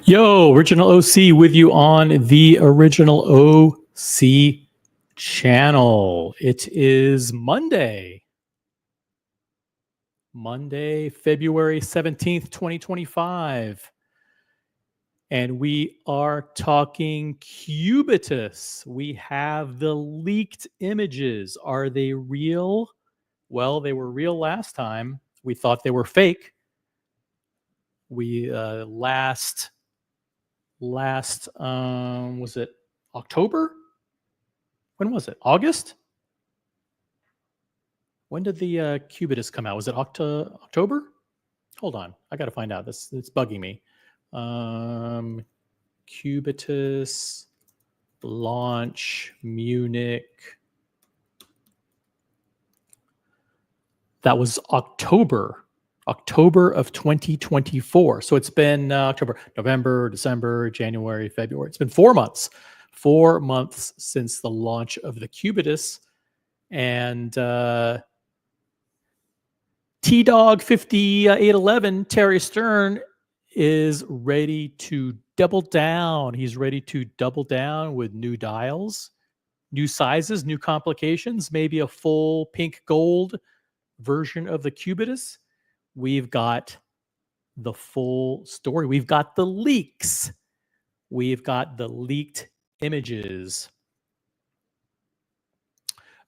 Yo, Original OC with you on the Original OC channel. It is Monday, February 17th, 2025. And we are talking Cubitus. We have the leaked images. Are they real? Well, they were real last time. We thought they were fake. We last was it October? When was it? August? When did the Cubitus come out? Was it October? Hold on, I got to find out. It's bugging me. Cubitus launch Munich. That was October of 2024. So it's been October, November, December, January, February. It's been 4 months. 4 months since the launch of the Cubitus. And T-Dog 5811, Terry Stern, is ready to double down. He's ready to double down with new dials, new sizes, new complications, maybe a full pink gold version of the Cubitus. We've got the full story. We've got the leaks. We've got the leaked images.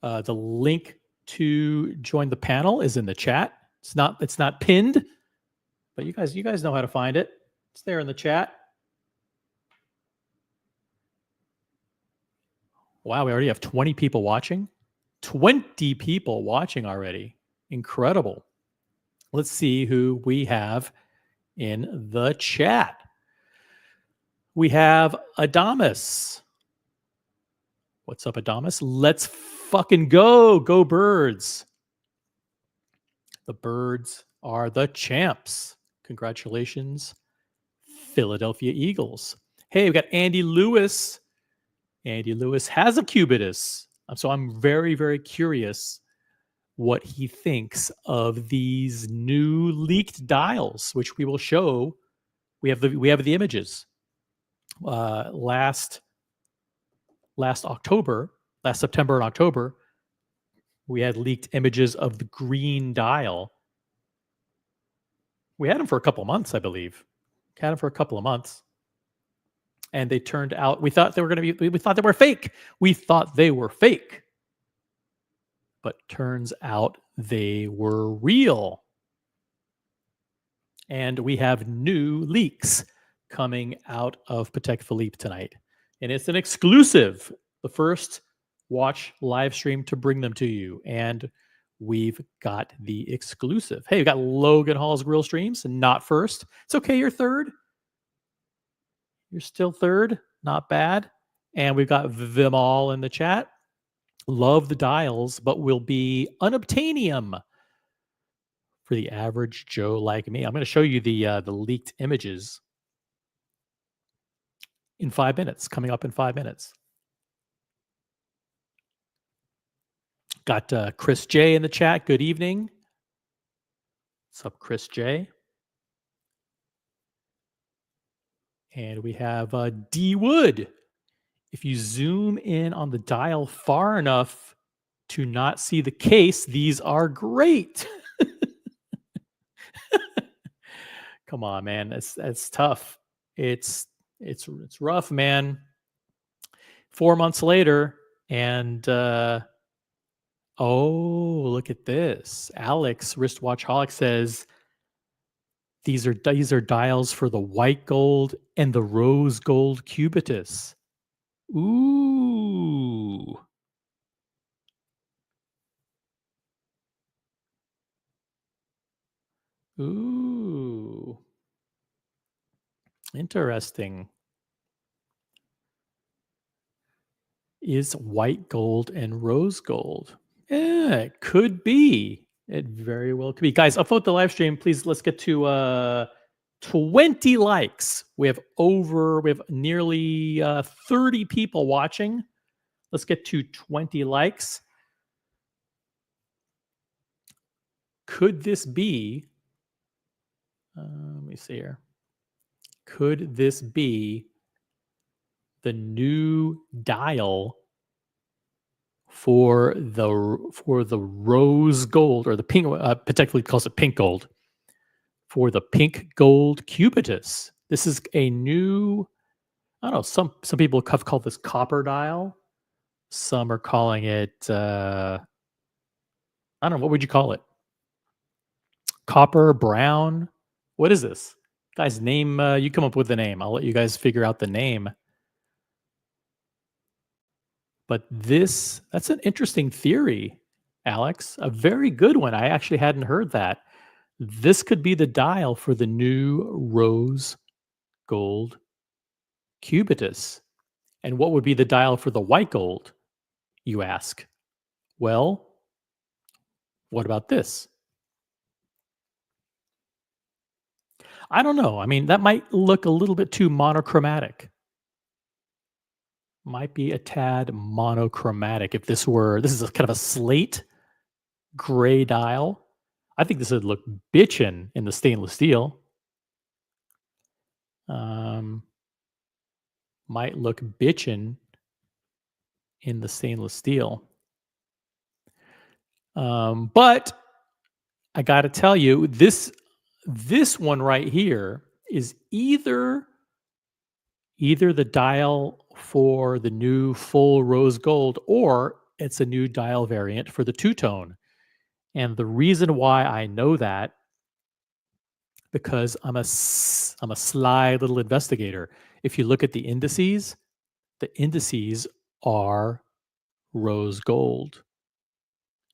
The link to join the panel is in the chat. It's not pinned, but you guys know how to find it. It's there in the chat. Wow, we already have 20 people watching. 20 people watching already. Incredible. Let's see who we have in the chat. We have Audemars. What's up, Audemars? Let's fucking go. Go Birds. The Birds are the champs. Congratulations, Philadelphia Eagles. Hey, we got Andy Lewis. Andy Lewis has a Cubitus. So I'm very, very curious what he thinks of these new leaked dials, which we will show. We have the images. Last September and October, we had leaked images of the green dial. We had them for a couple of months, I believe. Had them for a couple of months. And they turned out, we thought they were fake. We thought they were fake. But turns out they were real. And we have new leaks coming out of Patek Philippe tonight. And it's an exclusive, the first watch live stream to bring them to you. And we've got the exclusive. Hey, we've got Logan Hall's Grill Streams, not first. It's okay, you're third. You're still third, not bad. And we've got Vimal in the chat. Love the dials, but will be unobtainium for the average Joe like me. I'm going to show you the leaked images in 5 minutes, coming up in 5 minutes. Got Chris J in the chat. Good evening. What's up, Chris J? And we have D Wood If you zoom in on the dial far enough to not see the case, these are great. Come on, man. That's tough. It's it's rough, man. 4 months later, and oh, look at this. Alex, wristwatchholic, says these are dials for the white gold and the rose gold Cubitus. Ooh. Ooh. Interesting. Is white gold and rose gold? Yeah, it could be. It very well could be. Guys, upvote the live stream. Please, let's get to 20 likes. We have nearly 30 people watching. Let's get to 20 likes. Could this be let me see here. Could this be the new dial for the rose gold, or the pink? Patek Philippe calls it pink gold, for the pink gold Cubitus. This is a new. I don't know. Some people have called this copper dial. Some are calling it. I don't know. What would you call it? Copper, brown. What is this, guys? Name. You come up with the name. I'll let you guys figure out the name. But that's an interesting theory, Alex. A very good one. I actually hadn't heard that. This could be the dial for the new rose gold Cubitus. And what would be the dial for the white gold, you ask? Well, what about this? I don't know. I mean, that might look a little bit too monochromatic. Might be a tad monochromatic. If this is a kind of a slate gray dial, I think this would look bitchin' in the stainless steel. Might look bitchin' in the stainless steel. But I got to tell you, this one right here is either the dial for the new full rose gold, or it's a new dial variant for the two-tone. And the reason why I know that, because I'm a sly little investigator. If you look at the indices are rose gold.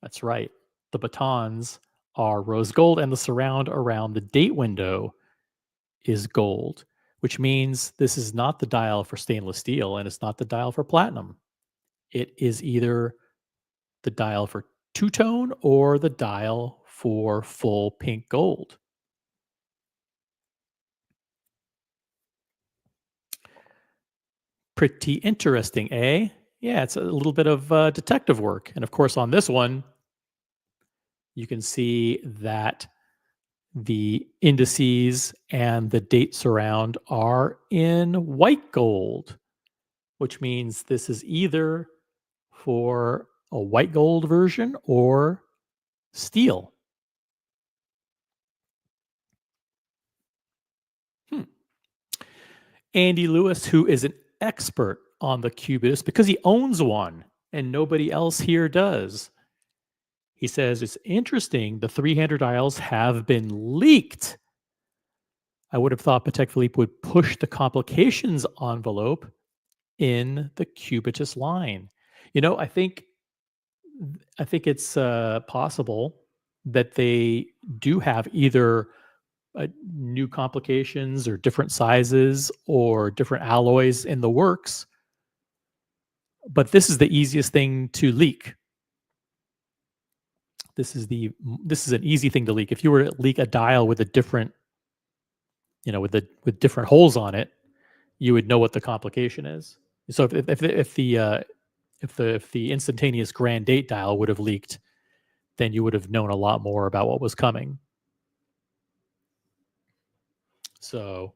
That's right. The batons are rose gold, and the surround around the date window is gold, which means this is not the dial for stainless steel, and it's not the dial for platinum. It is either the dial for two-tone or the dial for full pink gold. Pretty interesting, eh? Yeah, it's a little bit of detective work. And of course, on this one, you can see that the indices and the date surround are in white gold, which means this is either for a white gold version or steel. Andy Lewis, who is an expert on the Cubitus because he owns one and nobody else here does. He says, it's interesting, the 300 dials have been leaked. I would have thought Patek Philippe would push the complications envelope in the Cubitus line. You know, I think it's possible that they do have either new complications or different sizes or different alloys in the works, but this is the easiest thing to leak. This is an easy thing to leak. If you were to leak a dial with a different, with different holes on it, you would know what the complication is. So if the instantaneous grand date dial would have leaked, then you would have known a lot more about what was coming. So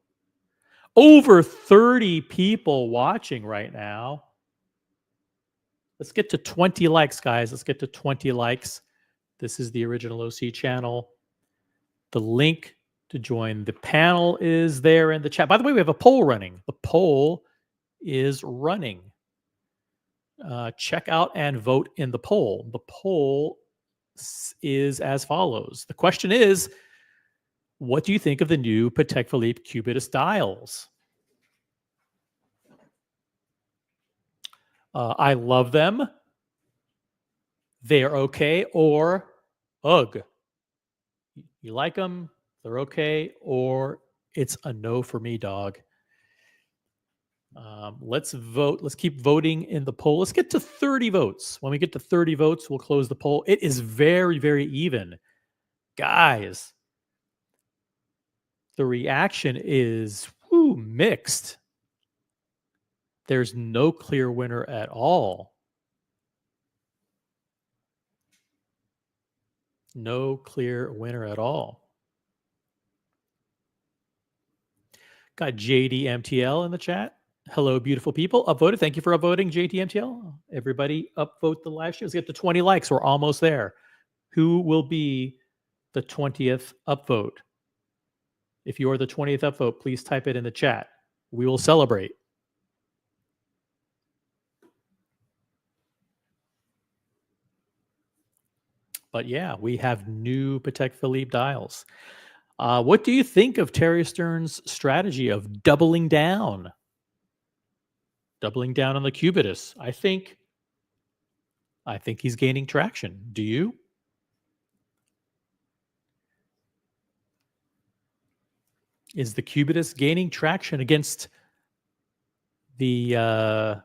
over 30 people watching right now. Let's get to 20 likes, guys. Let's get to 20 likes. This is the original OC channel. The link to join the panel is there in the chat. By the way, we have a poll running. The poll is running. Check out and vote in the poll. The poll is as follows. The question is, what do you think of the new Patek Philippe Cubitus dials? I love them. They are okay, or ugh. You like them, they're okay, or it's a no for me, dog. Let's vote. Let's keep voting in the poll. Let's get to 30 votes. When we get to 30 votes, we'll close the poll. It is very, very even. Guys, the reaction is mixed. There's no clear winner at all. No clear winner at all. Got JDMTL in the chat. Hello, beautiful people. Upvoted. Thank you for upvoting, JDMTL. Everybody upvote the live stream. Let's get to 20 likes. We're almost there. Who will be the 20th upvote? If you are the 20th upvote, please type it in the chat. We will celebrate. But yeah, we have new Patek Philippe dials. What do you think of Terry Stern's strategy of doubling down? Doubling down on the Cubitus. I think he's gaining traction. Do you? Is the Cubitus gaining traction against the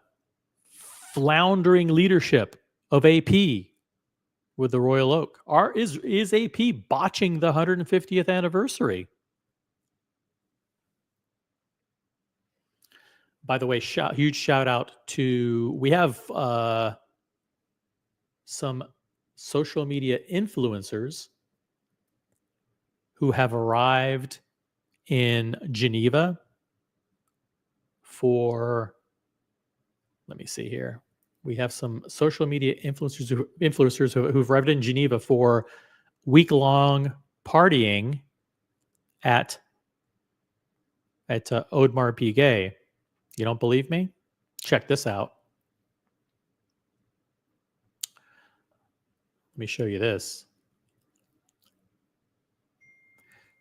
floundering leadership of AP with the Royal Oak? Is AP botching the 150th anniversary? By the way, huge shout out to, we have some social media influencers who have arrived in Geneva for, let me see here. We have some social media influencers who've arrived in Geneva for week-long partying at Audemars Piguet. You don't believe me? Check this out. Let me show you this.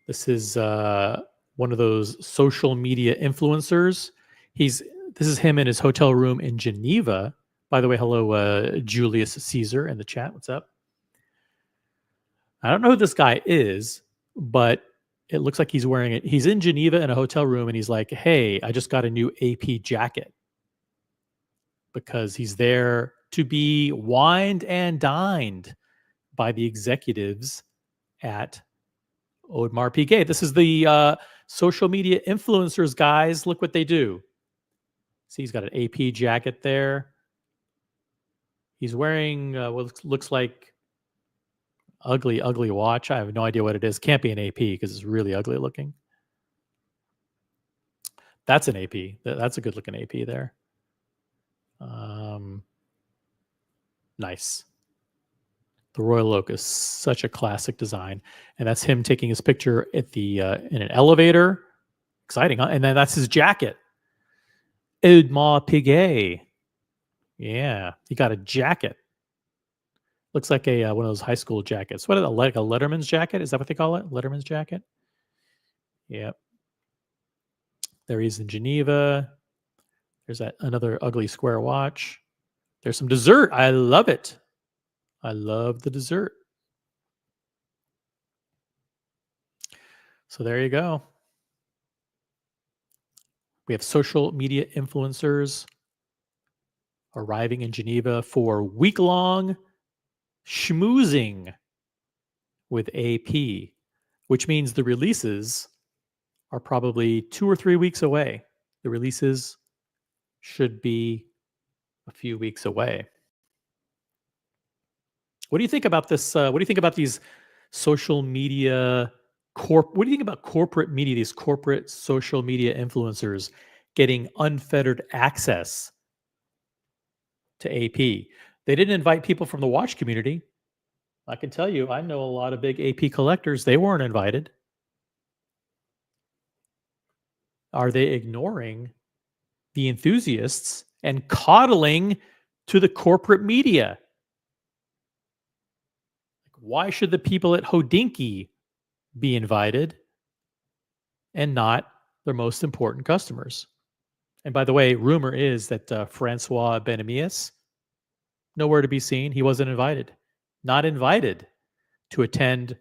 This is one of those social media influencers. This is him in his hotel room in Geneva. By the way, hello, Julius Caesar in the chat. What's up? I don't know who this guy is, but it looks like he's wearing it. He's in Geneva in a hotel room, and he's like, hey, I just got a new AP jacket. Because he's there to be wined and dined by the executives at Audemars Piguet. This is the social media influencers, guys. Look what they do. See, he's got an AP jacket there. He's wearing what looks like ugly watch. I have no idea what it is. Can't be an AP because it's really ugly looking. That's an AP. That's a good looking AP there. Nice. The Royal Oak is such a classic design, and that's him taking his picture at the in an elevator. Exciting, huh? And then that's his jacket. Audemars Piguet. Yeah, he got a jacket. Looks like a one of those high school jackets. What is it, like a Letterman's jacket? Is that what they call it? Letterman's jacket? Yep. There he is in Geneva. There's that another ugly square watch. There's some dessert. I love it. I love the dessert. So there you go. We have social media influencers arriving in Geneva for week-long schmoozing with AP, which means the releases are probably 2 or 3 weeks away. The releases should be a few weeks away. What do you think about this? What do you think about these social media what do you think about corporate media, these corporate social media influencers getting unfettered access to AP. They didn't invite people from the watch community. I can tell you, I know a lot of big AP collectors. They weren't invited. Are they ignoring the enthusiasts and coddling to the corporate media? Why should the people at Hodinkee be invited and not their most important customers? And by the way, rumor is that Francois Benamias, nowhere to be seen. He wasn't invited. Not invited to attend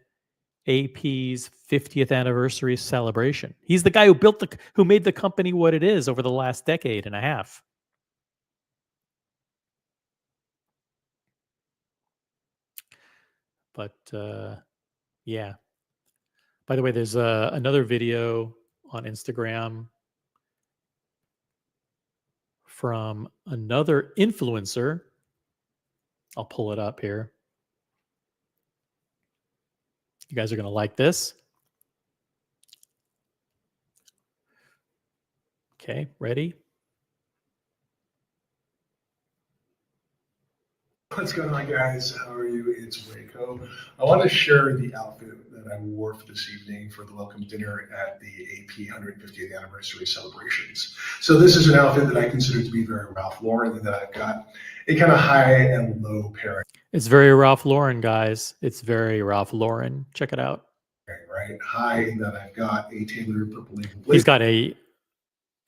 AP's 50th anniversary celebration. He's the guy who made the company what it is over the last decade and a half. But yeah. By the way, there's another video on Instagram from another influencer. I'll pull it up here. You guys are going to like this. Okay, ready? What's going on, guys? How are you? It's Waco. I want to share the outfit that I wore for this evening for the welcome dinner at the AP 150th anniversary celebrations. So this is an outfit that I consider to be very Ralph Lauren, and that I've got a kind of high and low pairing. It's very Ralph Lauren, guys. It's very Ralph Lauren. Check it out. Right, high in that I've got a tailored purple label blazer.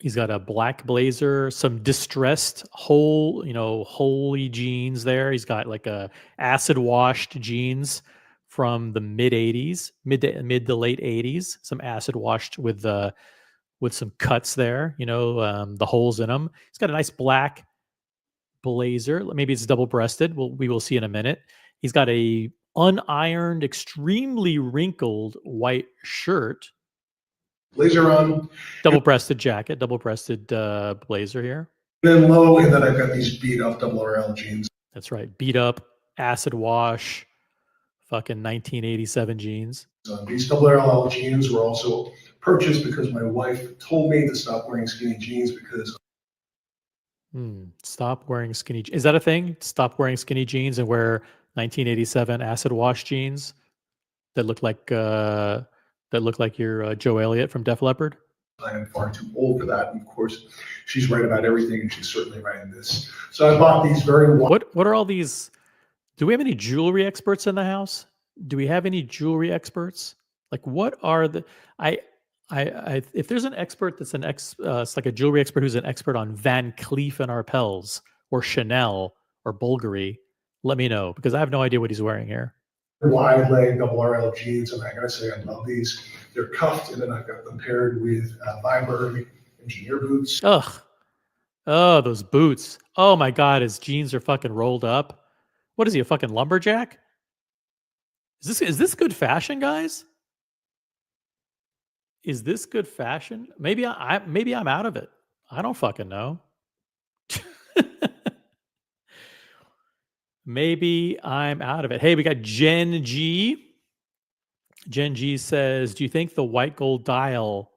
He's got a black blazer, some distressed holy jeans there. He's got like a acid washed jeans from the mid to late 80s, some acid washed with some cuts there, the holes in them. He's got a nice black blazer. Maybe it's double breasted. We will see in a minute. He's got a unironed, extremely wrinkled white shirt. Blazer on. Double-breasted jacket, double-breasted blazer here. Then low, and then I've got these beat up RL jeans. That's right. Beat up, acid wash, fucking 1987 jeans. These RL jeans were also purchased because my wife told me to stop wearing skinny jeans because... Stop wearing skinny jeans. Is that a thing? Stop wearing skinny jeans and wear 1987 acid wash jeans that look like you're Joe Elliott from Def Leppard? I am far too old for that. And of course, she's right about everything, and she's certainly right in this. So I bought these very... What are all these? Do we have any jewelry experts in the house? Do we have any jewelry experts? Like, what are the... if there's an expert that's it's like a jewelry expert who's an expert on Van Cleef and Arpels or Chanel or Bulgari, let me know, because I have no idea what he's wearing here. Wide leg RL jeans, and I gotta say, I love these. They're cuffed, and then I've got them paired with Viberg engineer boots. Ugh. Oh, those boots. Oh my God, his jeans are fucking rolled up. What is he, a fucking lumberjack? Is this good fashion, guys? Is this good fashion? Maybe I'm out of it. I don't fucking know. Maybe I'm out of it. Hey, we got Jen G. Jen G says, do you think the white gold dial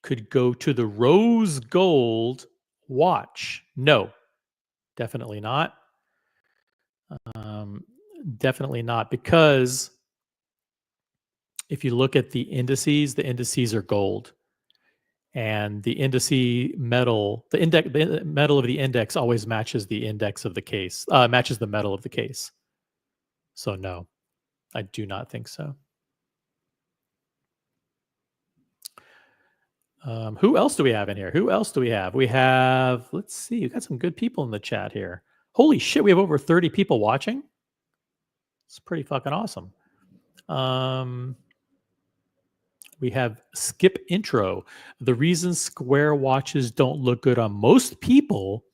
could go to the rose gold watch? No, definitely not. Definitely not, because if you look at the indices are gold, and the metal of the index always matches the index of the case, matches the metal of the case. So no, I do not think so. Who else do we have in here? We have, let's see, we've got some good people in the chat here. Holy shit, we have over 30 people watching. It's pretty fucking awesome. We have Skip Intro. The reason square watches don't look good on most people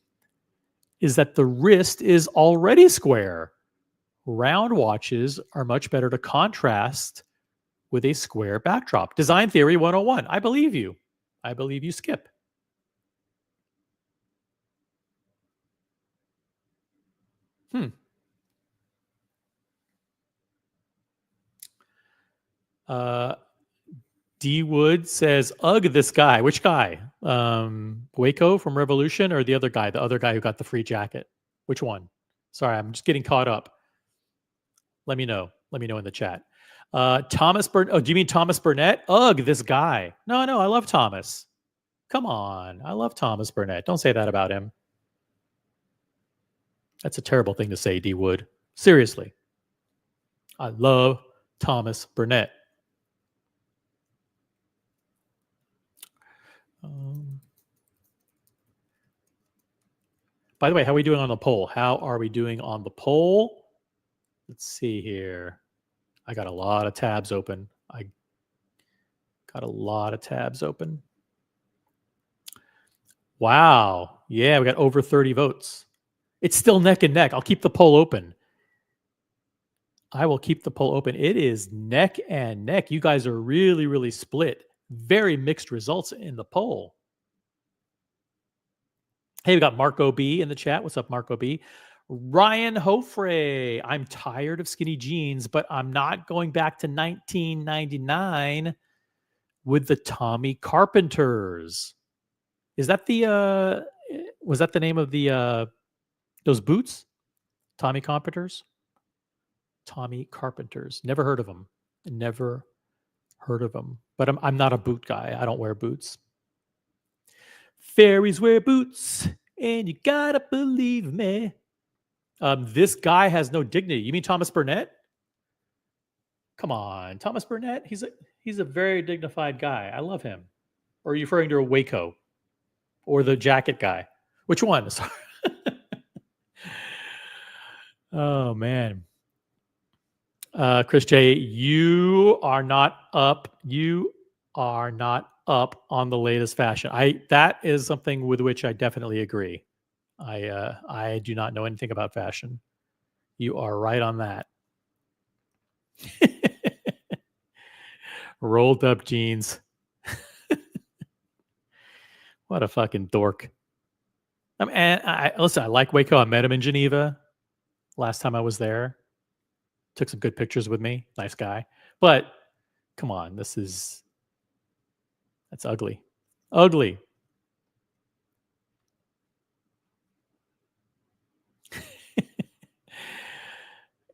is that the wrist is already square. Round watches are much better to contrast with a square backdrop. Design Theory 101. I believe you. I believe you, Skip. D Wood says, ugh, this guy. Which guy? Waco from Revolution, or the other guy who got the free jacket? Which one? Sorry, I'm just getting caught up. Let me know. Let me know in the chat. Thomas Burnett. Oh, do you mean Thomas Burnett? Ugh, this guy. No, I love Thomas. Come on. I love Thomas Burnett. Don't say that about him. That's a terrible thing to say, D. Wood. Seriously. I love Thomas Burnett. By the way, how are we doing on the poll? How are we doing on the poll? Let's see here. I got a lot of tabs open. Wow. Yeah, we got over 30 votes. It's still neck and neck. I'll keep the poll open. I will keep the poll open. It is neck and neck. You guys are really, really split. Very mixed results in the poll. Hey, we got Marco B in the chat. What's up, Marco B? Ryan Hofre. I'm tired of skinny jeans, but I'm not going back to 1999 with the Tommy Carpenters. Is that the was that the name of the those boots? Tommy Carpenters? Tommy Carpenters. Never heard of them. Never heard of them. But I'm not a boot guy. I don't wear boots. Fairies wear boots, and you gotta believe me. This guy has no dignity. You mean Thomas Burnett? Come on, Thomas Burnett. He's a very dignified guy. I love him. Or are you referring to a Waco or the jacket guy? Which one? Sorry. Oh man. Chris J, you are not up. You are not up on the latest fashion. That is something with which I definitely agree. I do not know anything about fashion. You are right on that. Rolled up jeans. What a fucking dork. Listen, I like Waco. I met him in Geneva last time I was there. Took some good pictures with me. Nice guy. But come on, that's ugly. Ugly.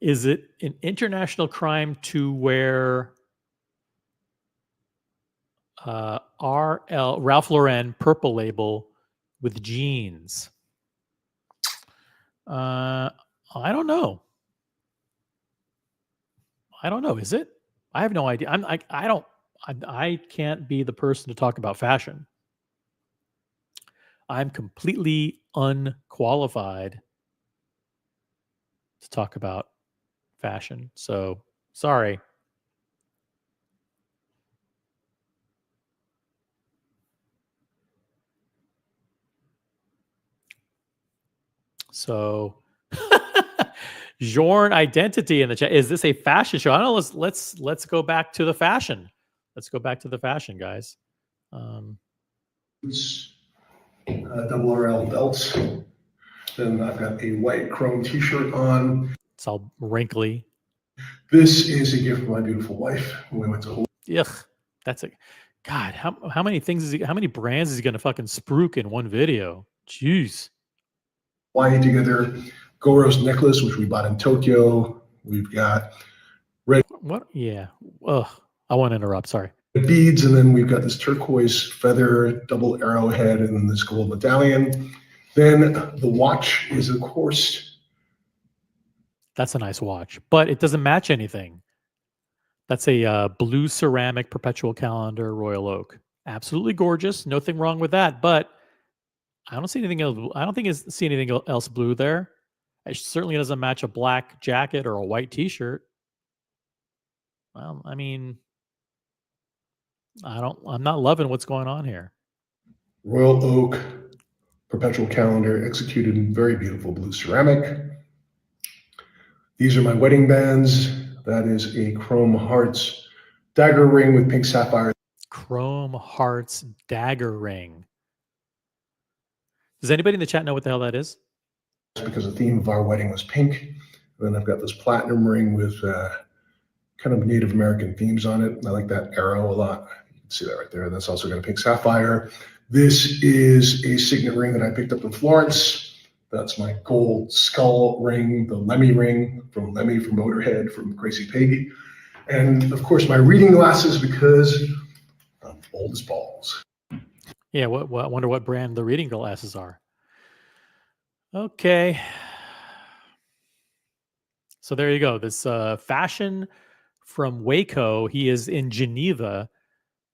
Is it an international crime to wear Ralph Lauren purple label with jeans? I don't know. Is it? I have no idea. I can't be the person to talk about fashion. I'm completely unqualified to talk about fashion. So, sorry. So, Jorn Identity in the chat. Is this a fashion show? I don't know. Let's go back to the fashion. Let's go back to the fashion, guys. Double RL belts. Then I've got a white chrome T-shirt on. It's all wrinkly. This is a gift from my beautiful wife when we went to Hawaii. Ugh, that's a God. How many things how many brands is he gonna fucking spruik in one video? Jeez. Hawaii together. Goro's necklace, which we bought in Tokyo. We've got red. What? Yeah. Ugh. I want to interrupt. Sorry. Beads, and then we've got this turquoise feather double arrowhead and this gold medallion. Then the watch is, of course. That's a nice watch, but it doesn't match anything. That's a blue ceramic perpetual calendar Royal Oak. Absolutely gorgeous. Nothing wrong with that, but I don't see anything else. I don't think I see anything else blue there. It certainly doesn't match a black jacket or a white T-shirt. Well, I mean, I'm not loving what's going on here. Royal Oak perpetual calendar executed in very beautiful blue ceramic. These are my wedding bands. That is a chrome hearts dagger ring with pink sapphire. Chrome hearts dagger ring. Does anybody in the chat know what the hell that is? Because the theme of our wedding was pink. And then I've got this platinum ring with kind of Native American themes on it. I like that arrow a lot. You can see that right there. That's also got a pink sapphire. This is a signet ring that I picked up in Florence. That's my gold skull ring, the Lemmy ring from Lemmy from Motorhead from Crazy Piggy. And of course, my reading glasses because I'm old as balls. Yeah, I wonder what brand the reading glasses are. Okay. So there you go. This fashion from Waco. He is in Geneva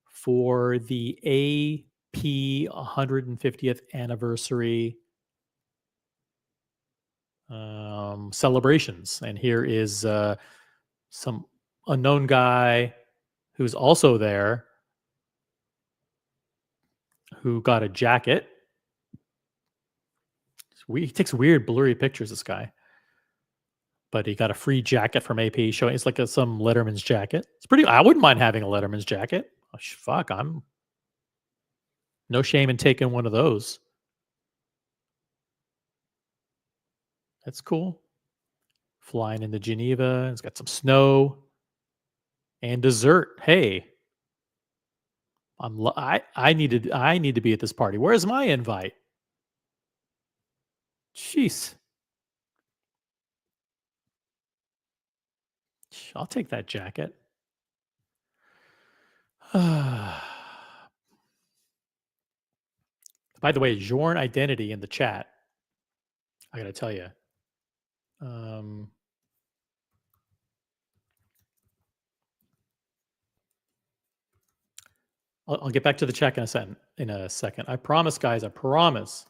for the AP 150th anniversary celebrations. And here is some unknown guy who's also there who got a jacket. He takes weird blurry pictures, this guy. But he got a free jacket from AP showing it's like some Letterman's jacket. It's pretty, I wouldn't mind having a Letterman's jacket. Oh, fuck, I'm no shame in taking one of those. That's cool. Flying into Geneva. It's got some snow and dessert. Hey, I need to be at this party. Where's my invite? Jeez. I'll take that jacket. By the way, Jorn Identity in the chat. I got to tell you. I'll get back to the chat in a second. I promise, guys. I promise.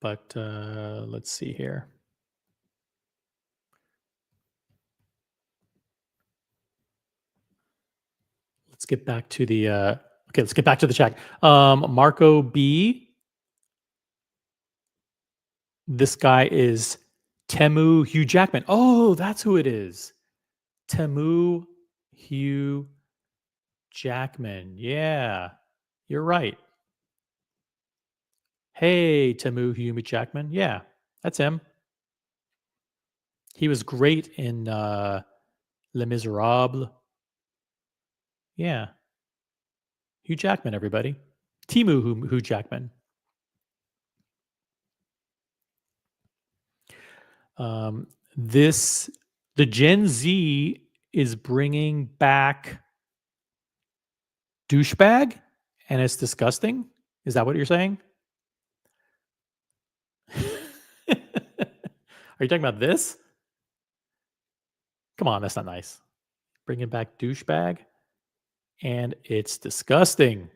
But let's see here. Let's get back to the okay. Let's get back to the chat. Marco B. This guy is Temu Hugh Jackman. Oh, that's who it is. Temu Hugh Jackman. Yeah, you're right. Hey, Temu Hugh Jackman. Yeah, that's him. He was great in Les Miserables. Yeah. Hugh Jackman, everybody. Temu Hugh Jackman. The Gen Z is bringing back douchebag, and it's disgusting. Is that what you're saying? Are you talking about this? Come on, that's not nice. Bringing back douchebag, and it's disgusting.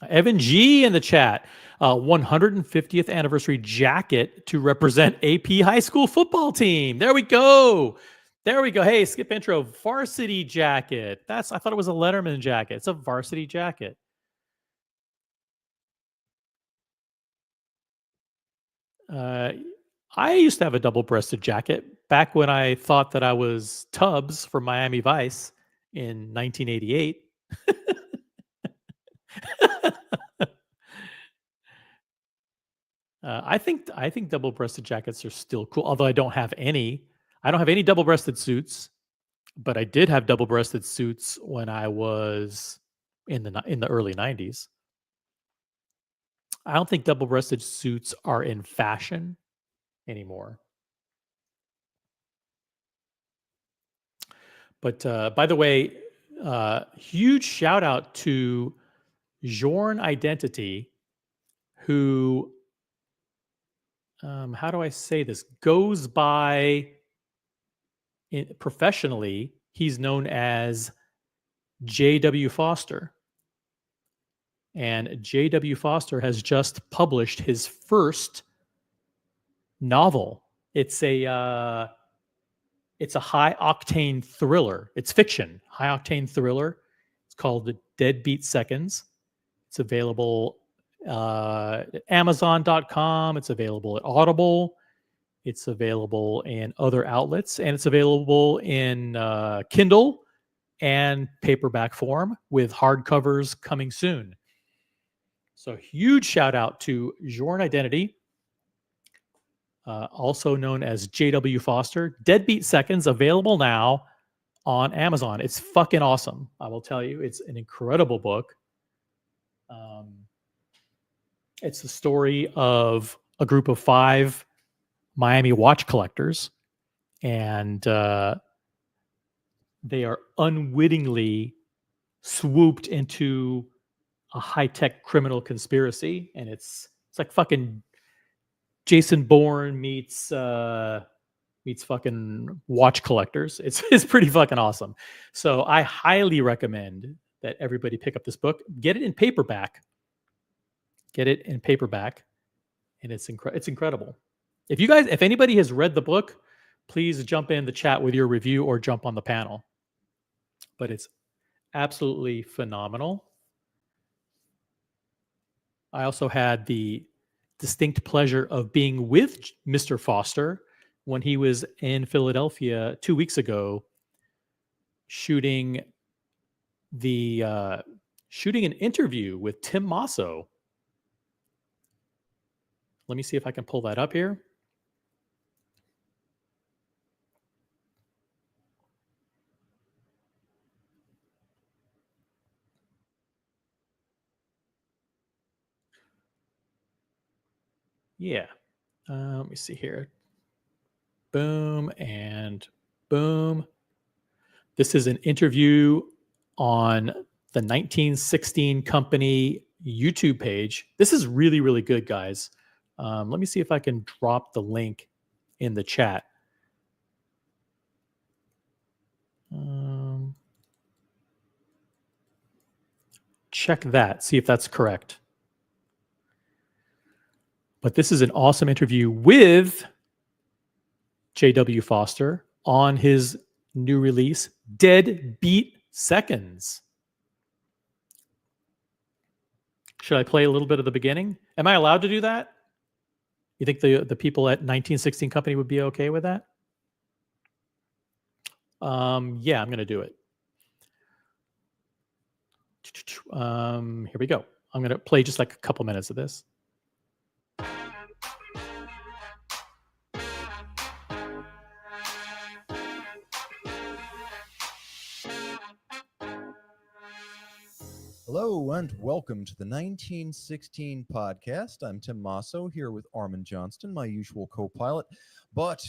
Evan G in the chat, 150th anniversary jacket to represent AP high school football team. There we go. There we go. Hey, skip intro, varsity jacket. I thought it was a Letterman jacket. It's a varsity jacket. I used to have a double-breasted jacket back when I thought that I was Tubbs from Miami Vice in 1988. I think double-breasted jackets are still cool, although I don't have any. I don't have any double-breasted suits, but I did have double-breasted suits when I was in the early 90s. I don't think double-breasted suits are in fashion anymore. But by the way, huge shout out to Jorn Identity, who, how do I say this, goes by professionally, he's known as J.W. Foster. And J.W. Foster has just published his first novel. It's a high octane thriller. It's fiction, high octane thriller. It's called Deadbeat Seconds. It's available at Amazon.com. It's available at Audible. It's available in other outlets, and it's available in Kindle and paperback form with hardcovers coming soon. So huge shout out to Jorn Identity, also known as J.W. Foster. Deadbeat Seconds, available now on Amazon. It's fucking awesome. I will tell you, it's an incredible book. It's the story of a group of 5 Miami watch collectors, and they are unwittingly swooped into a high-tech criminal conspiracy, and it's like fucking Jason Bourne meets fucking watch collectors. It's pretty fucking awesome. So I highly recommend that everybody pick up this book. Get it in paperback. And it's incredible. If anybody has read the book, please jump in the chat with your review or jump on the panel. But it's absolutely phenomenal. I also had the distinct pleasure of being with Mr. Foster when he was in Philadelphia 2 weeks ago, shooting an interview with Tim Masso. Let me see if I can pull that up here. Yeah. Let me see here. Boom and boom. This is an interview on the 1916 Company YouTube page. This is really, really good, guys. Let me see if I can drop the link in the chat. Check that, see if that's correct. But this is an awesome interview with J.W. Foster on his new release, Deadbeat Seconds. Should I play a little bit of the beginning? Am I allowed to do that? You think the people at 1916 Company would be okay with that? Yeah, I'm going to do it. Here we go. I'm going to play just like a couple minutes of this. Hello and welcome to the 1916 podcast. I'm Tim Masso here with Armin Johnston, my usual co-pilot. But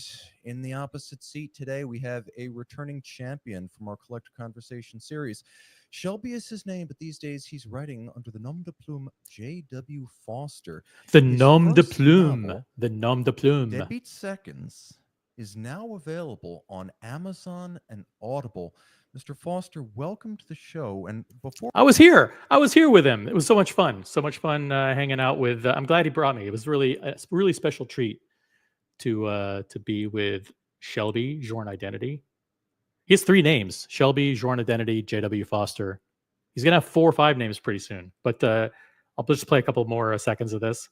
in the opposite seat today, we have a returning champion from our Collector Conversation series. Shelby is his name, but these days he's writing under the nom de plume J.W. Foster. The nom de plume. The nom de plume. Deadbeat Seconds is now available on Amazon and Audible. Mr. Foster, welcome to the show. And before I was here with him. It was so much fun. Hanging out with. I'm glad he brought me. It was really a really special treat to be with Shelby Journe Identity. He has 3 names: Shelby, Journe Identity, J.W. Foster. He's gonna have 4 or 5 names pretty soon. But I'll just play a couple more seconds of this.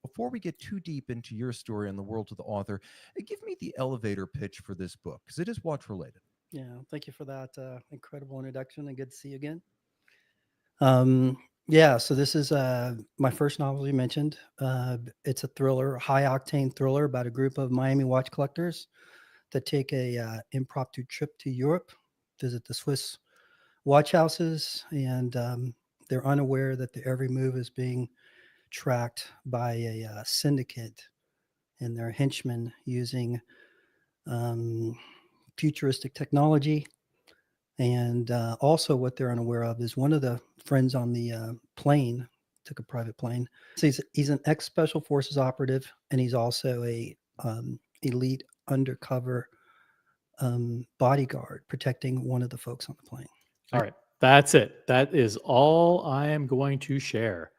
Before we get too deep into your story and the world of the author, give me the elevator pitch for this book, because it is watch related. Yeah, thank you for that incredible introduction, and good to see you again. So this is my first novel you mentioned. It's a thriller, high-octane thriller about a group of Miami watch collectors that take a impromptu trip to Europe, visit the Swiss watch houses, and they're unaware that their every move is being tracked by a syndicate and their henchmen using futuristic technology. And also what they're unaware of is one of the friends on the plane took a private plane. So he's an ex-special forces operative, and he's also a elite undercover bodyguard protecting one of the folks on the plane. All right. That's it. That is all I am going to share.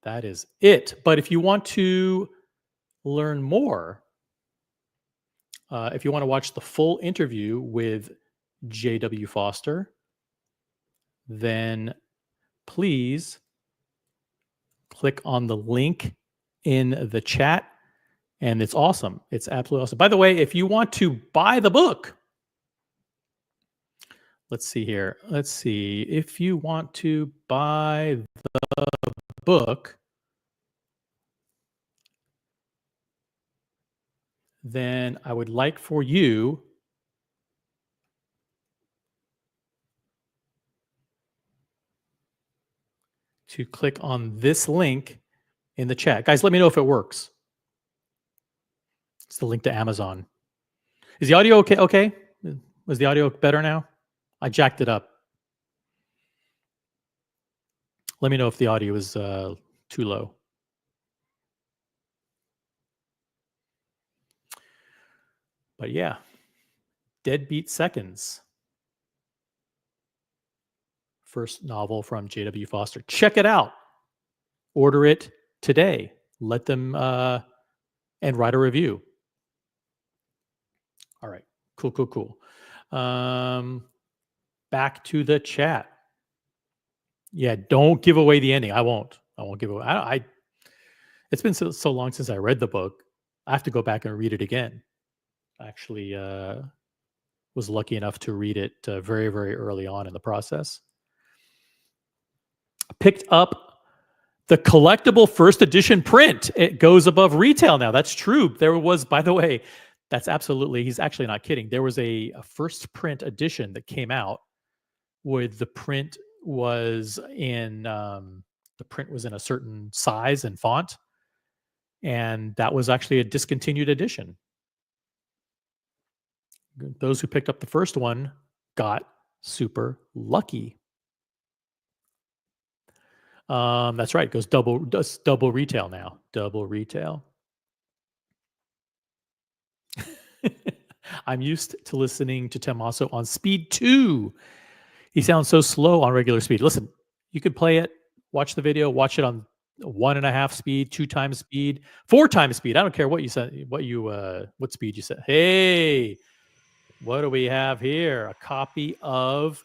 That is it. But if you want to learn more, if you want to watch the full interview with J.W. Foster, then please click on the link in the chat. And it's awesome. It's absolutely awesome. By the way, if you want to buy the book, let's see here. Let's see. If you want to buy the book, then I would like for you to click on this link in the chat. Guys, let me know if it works. It's the link to Amazon. Is the audio okay? Okay. Was the audio better now? I jacked it up. Let me know if the audio is too low. But yeah, Deadbeat Seconds. First novel from J.W. Foster. Check it out. Order it today. Let them and write a review. All right. Cool. Back to the chat. Yeah, don't give away the ending. I won't give away. It's been so long since I read the book. I have to go back and read it again. I actually was lucky enough to read it very, very early on in the process. Picked up the collectible first edition print. It goes above retail now. That's true. There was, by the way, that's absolutely, he's actually not kidding. There was a first print edition that came out with the print was in a certain size and font. And that was actually a discontinued edition. Those who picked up the first one got super lucky. That's right. It goes double retail now. Double retail. I'm used to listening to Tommaso on speed 2. He sounds so slow on regular speed. Listen, you could play it, watch the video, watch it on 1.5 speed, 2 times speed, 4 times speed. I don't care what you said, what speed you said. Hey, what do we have here? A copy of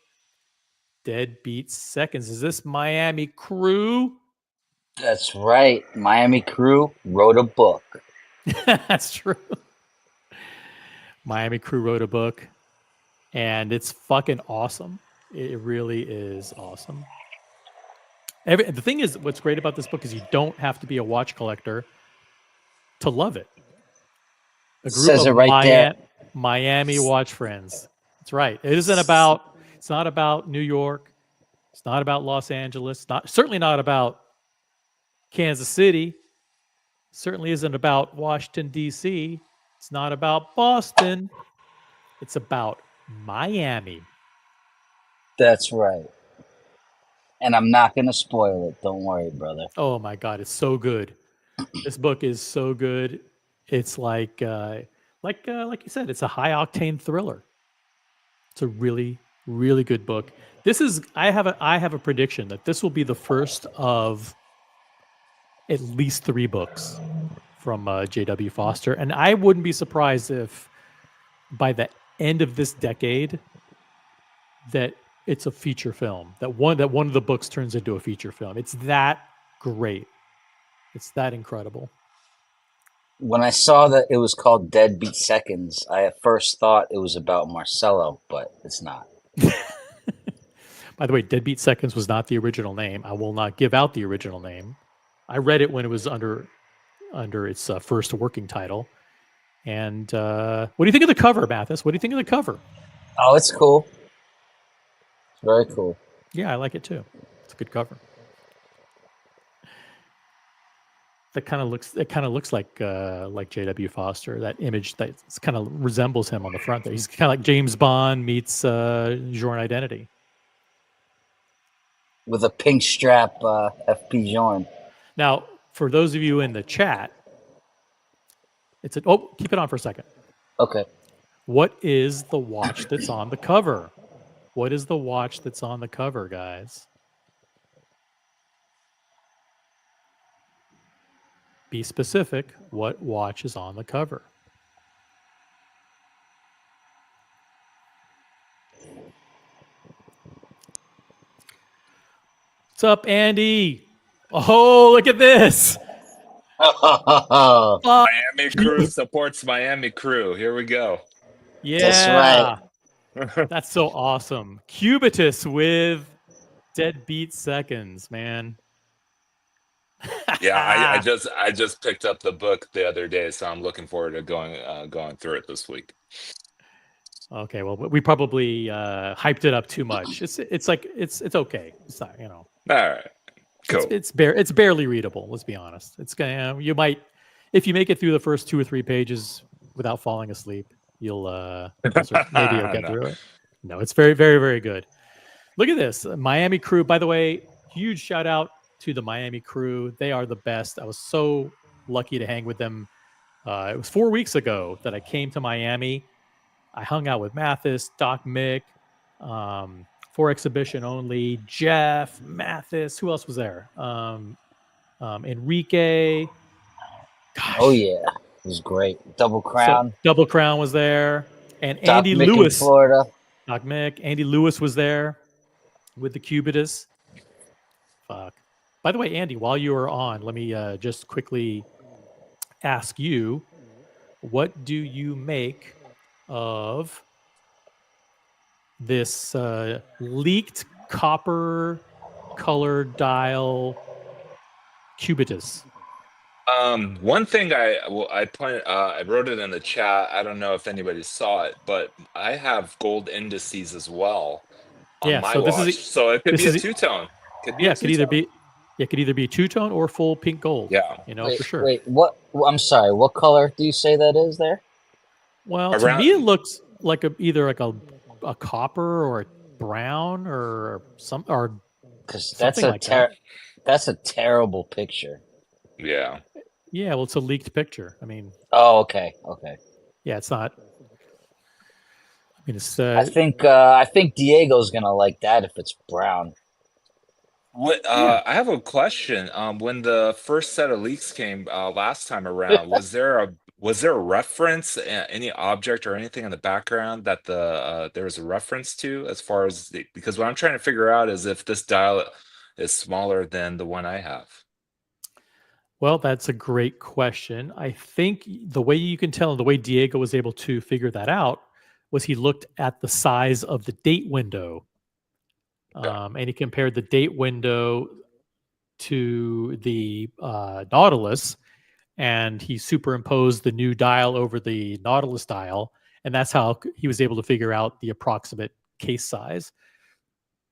Deadbeat Seconds. Is this Miami Crew? That's right. Miami Crew wrote a book. That's true. Miami Crew wrote a book, and it's fucking awesome. It really is awesome. The thing is, what's great about this book is you don't have to be a watch collector to love it. A group Says of it right there. Miami watch friends. That's right. It's not about New York. It's not about Los Angeles. Certainly not about Kansas City. Certainly isn't about Washington, D.C. It's not about Boston. It's about Miami. That's right. And I'm not going to spoil it. Don't worry, brother. Oh my God, it's so good. This book is so good. It's like you said, it's a high octane thriller. It's a really, really good book. I have a prediction that this will be the first of at least 3 books from J.W. Foster, and I wouldn't be surprised if by the end of this decade that it's a feature film. That one of the books turns into a feature film. It's that great. It's that incredible. When I saw that it was called Deadbeat Seconds, I at first thought it was about Marcello, but it's not. By the way, Deadbeat Seconds was not the original name. I will not give out the original name. I read it when it was under its first working title. And what do you think of the cover, Mathis? What do you think of the cover? Oh, it's cool. It's very cool. Yeah, I like it too. It's a good cover. It kind of looks like J.W. Foster. That image that kind of resembles him on the front there. He's kind of like James Bond meets Journe Identity. With a pink strap, FP Journe. Now, for those of you in the chat, keep it on for a second. Okay. What is the watch that's on the cover? What is the watch that's on the cover, guys? Be specific. What watch is on the cover? What's up, Andy? Oh, look at this. Miami Crew supports Miami Crew. Here we go. Yeah. That's right. That's so awesome. Cubitus with Deadbeat Seconds, man. Yeah, I just picked up the book the other day, so I'm looking forward to going through it this week. Okay, well, we probably hyped it up too much. It's okay. It's not, All right. Cool. It's barely readable. Let's be honest. It's gonna you might if you make it through the first 2 or 3 pages without falling asleep, maybe you'll get No. through it. No, it's very very very good. Look at this Miami crew. By the way, huge shout out to the Miami crew. They are the best. I was so lucky to hang with them. It was 4 weeks ago that I came to Miami. I hung out with Mathis, Doc Mick, for exhibition only, Jeff, Mathis. Who else was there? Enrique. Gosh. Oh yeah, it was great. Double Crown. So Double Crown was there. And Doc Andy Mick in Lewis. Florida. Doc Mick. Andy Lewis was there with the Cubitus. Fuck. By the way, Andy, while you were on, let me just quickly ask you, what do you make of this leaked copper color dial Cubitus? One thing I wrote it in the chat. I don't know if anybody saw it, but I have gold indices as well on my so this watch. So it could be a two-tone. Could either be a two-tone or full pink gold. Yeah, for sure. Wait, what? I'm sorry. What color do you say that is there? Well, to me, it looks like either like a copper or a brown or Because that's a terrible picture. Yeah. Yeah, well, it's a leaked picture. I mean. Oh, okay. Yeah, it's not. I mean, it's. I think Diego's gonna like that if it's brown. What? I have a question. When the first set of leaks came last time around, was there a reference, any object or anything in the background that there was a reference to, as far as because what I'm trying to figure out is if this dial is smaller than the one I have. Well, that's a great question. I think the way you can tell, the way Diego was able to figure that out, was he looked at the size of the date window. And he compared the date window to the Nautilus, and he superimposed the new dial over the Nautilus dial, and that's how he was able to figure out the approximate case size.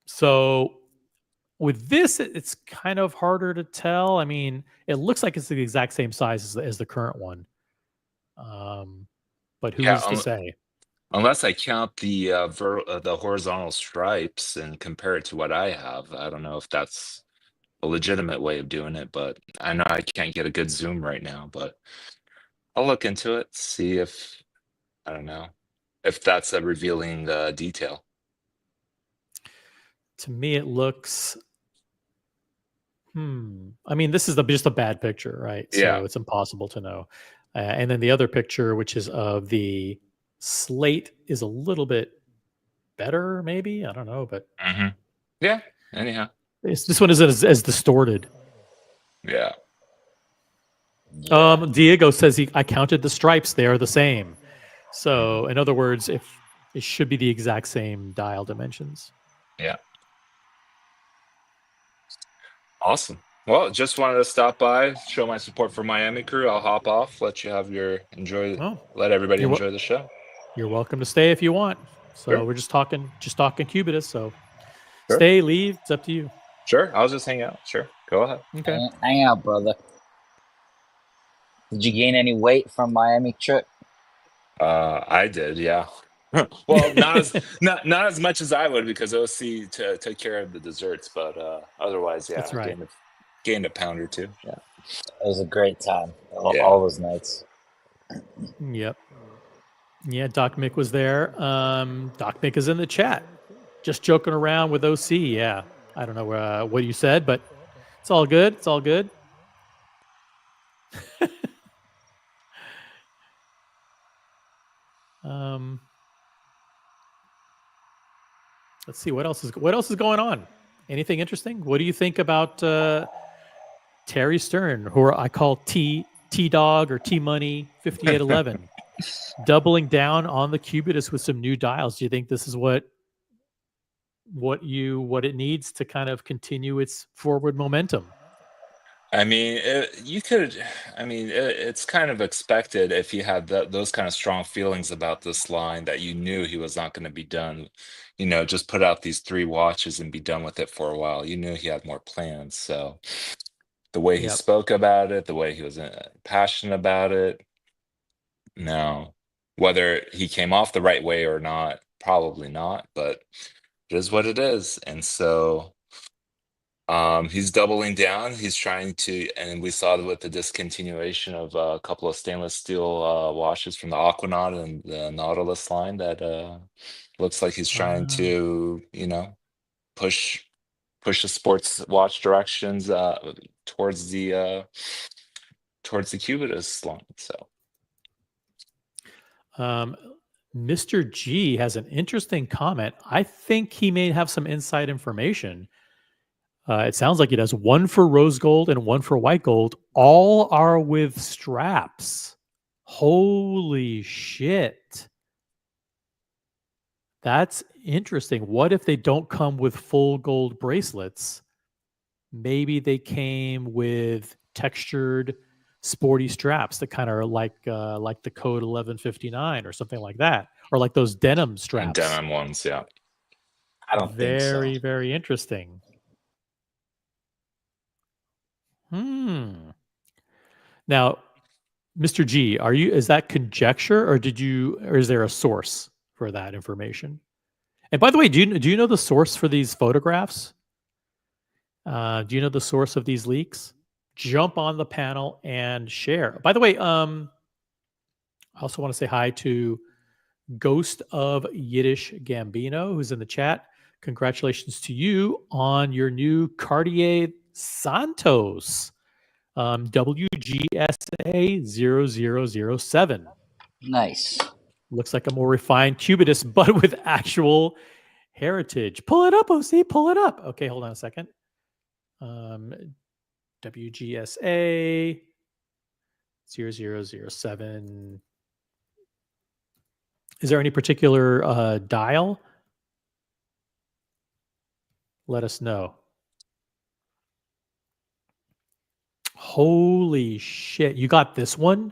So with this, it's kind of harder to tell. I mean, it looks like it's the exact same size as the current one. But who's to say? Unless I count the horizontal stripes and compare it to what I have. I don't know if that's a legitimate way of doing it, but I know I can't get a good zoom right now, but I'll look into it, see if, I don't know, if that's a revealing detail. To me, it looks... I mean, this is just a bad picture, right? Yeah. So it's impossible to know. And then the other picture, which is of the slate, is a little bit better, maybe. I don't know, but yeah. Anyhow, this one isn't as distorted. Yeah. Diego says I counted the stripes; they are the same. So, in other words, if it should be the exact same dial dimensions. Yeah. Awesome. Well, just wanted to stop by, show my support for Miami crew. I'll hop off, let you have let everybody enjoy the show. You're welcome to stay if you want. So Sure. We're just talking Cubitus. So stay, leave. It's up to you. Sure. I'll just hang out. Sure. Go ahead. Okay. Hang out, brother. Did you gain any weight from Miami trip? I did, yeah. Well, not as much as I would, because OC took care of the desserts, but otherwise, yeah, That's right. Gained a pound or two. Yeah, it was a great time. All those nights. Yep. Yeah, Doc Mick was there. Doc Mick is in the chat, just joking around with OC. Yeah, I don't know what you said, but it's all good. It's all good. Let's see what else is going on. Anything interesting? What do you think about Terry Stern, who I call T Dog or T Money 5811, doubling down on the Cubitus with some new dials? Do you think this is what it needs to kind of continue its forward momentum? I mean, you could. I mean, it's kind of expected if you had those kind of strong feelings about this line that you knew he was not going to be done. Just put out these three watches and be done with it for a while. You knew he had more plans. So the way he Yep. spoke about it, the way he was passionate about it, no. Whether he came off the right way or not, probably not. But it is what it is, and so. He's doubling down. He's trying to, and we saw with the discontinuation of a couple of stainless steel watches from the Aquanaut and the Nautilus line that looks like he's trying to, push push the sports watch directions towards the Cubitus line. So Mr. G has an interesting comment. I think he may have some inside information. It sounds like he does one for rose gold and one for white gold. All are with straps. Holy shit. That's interesting. What if they don't come with full gold bracelets? Maybe they came with textured, sporty straps that kind of are like the code 1159 or something like that, or like those denim and straps. denim ones, yeah. I don't think so. Very, very interesting. Now, Mr. G, is that conjecture or is there a source for that information? And by the way, do you know the source for these photographs? Do you know the source of these leaks? Jump on the panel and share. By the way, I also want to say hi to Ghost of Yiddish Gambino, who's in the chat. Congratulations to you on your new Cartier Santos. WGSA 0007. Nice. Looks like a more refined Cubitus, but with actual heritage. Pull it up, OC. Pull it up. Okay, hold on a second. WGSA 0007. Is there any particular dial? Let us know. Holy shit. You got this one?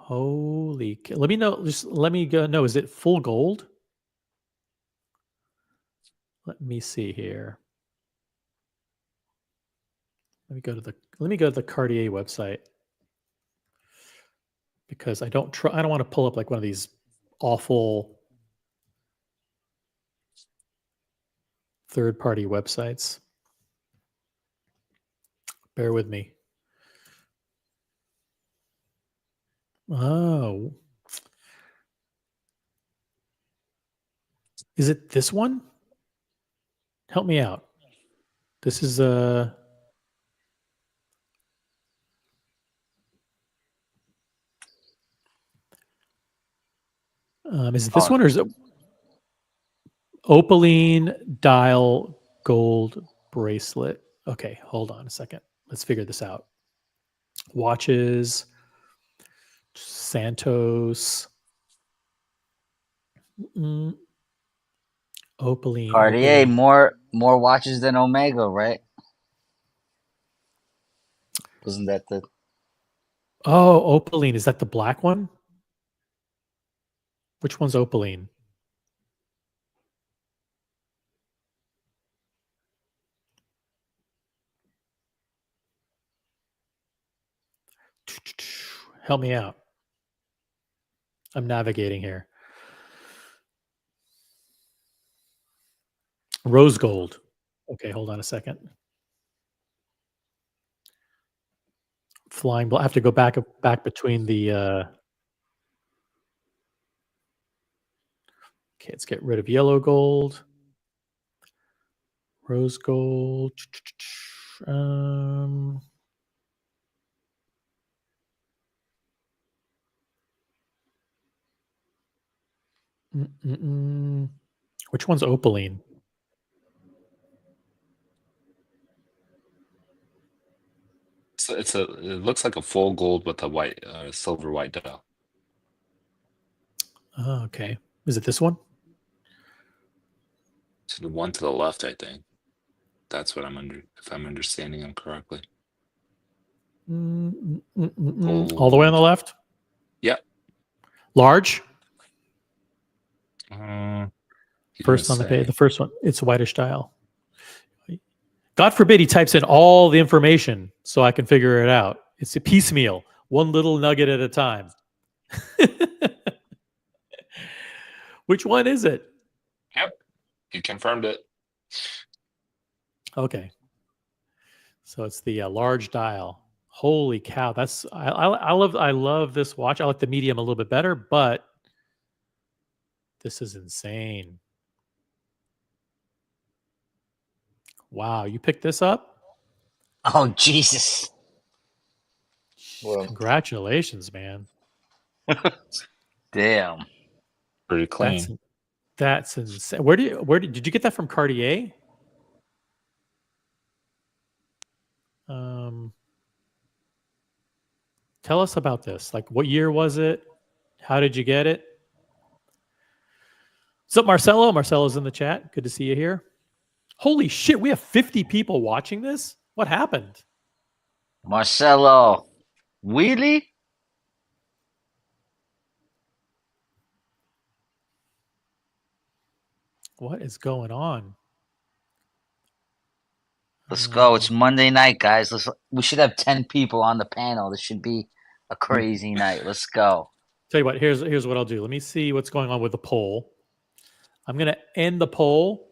Let me know. Just let me go. No, is it full gold? Let me see here. Let me go to the Cartier website because I don't want to pull up like one of these awful third-party websites. Bear with me. Oh. Is it this one? Help me out. This is is it this one or is it opaline dial gold bracelet? Okay, hold on a second. Let's figure this out. Watches, Santos, opaline. Cartier, opaline. more watches than Omega, right? Wasn't that the? Oh, opaline. Is that the black one? Which one's opaline? Help me out. I'm navigating here. Rose gold. Okay, hold on a second. Flying black. I have to go back between the. Okay, let's get rid of yellow gold. Rose gold. Which one's opaline? So it looks like a full gold with a white, silver white dial. Oh, okay. Is it this one? To the one to the left, I think. That's what if I'm understanding them correctly. All the way on the left. Yep. Large. He didn't First on the page. say. The first one. It's whitish dial. God forbid he types in all the information so I can figure it out. It's a piecemeal, one little nugget at a time. Which one is it? Yep. He confirmed it. Okay. So it's the large dial. Holy cow! I love this watch. I like the medium a little bit better, but this is insane. Wow, you picked this up? Oh, Jesus. Well, Congratulations, man. Damn. Pretty clean. That's insane. Did you get that from Cartier? Tell us about this. Like, what year was it? How did you get it? What's up, Marcelo? Marcelo's in the chat. Good to see you here. Holy shit, we have 50 people watching this? What happened? Marcelo. Wheelie? What is going on? Let's go. It's Monday night, guys. We should have 10 people on the panel. This should be a crazy night. Let's go. Tell you what, here's what I'll do. Let me see what's going on with the poll. I'm going to end the poll.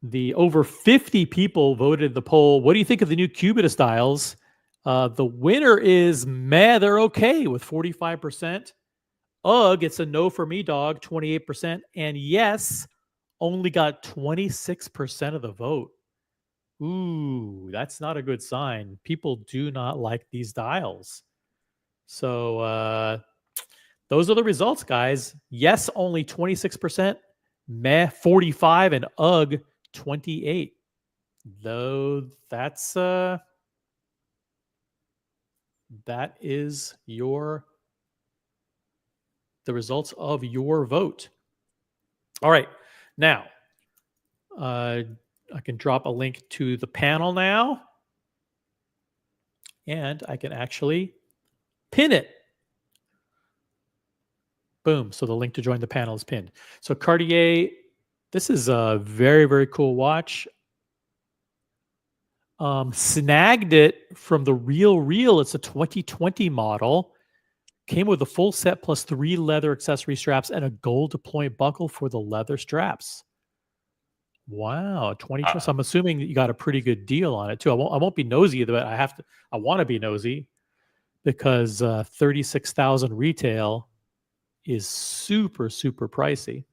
The over 50 people voted the poll. What do you think of the new Cubitus dials? The winner is meh, they're okay with 45%. Ugh, it's a no for me, dog, 28%. And yes, only got 26% of the vote. Ooh, that's not a good sign. People do not like these dials. So those are the results, guys. Yes, only 26%. Meh, 45, and ugh, 28. Though that's that is the results of your vote. All right. Now, I can drop a link to the panel now. And I can actually pin it. Boom. So the link to join the panel is pinned. So Cartier, this is a very, very cool watch. Snagged it from the Real. It's a 2020 model. Came with a full set plus 3 leather accessory straps and a gold deployment buckle for the leather straps. Wow, 20. So I'm assuming you got a pretty good deal on it too. I won't be nosy, but I want to be nosy because 36,000 retail is super, super pricey.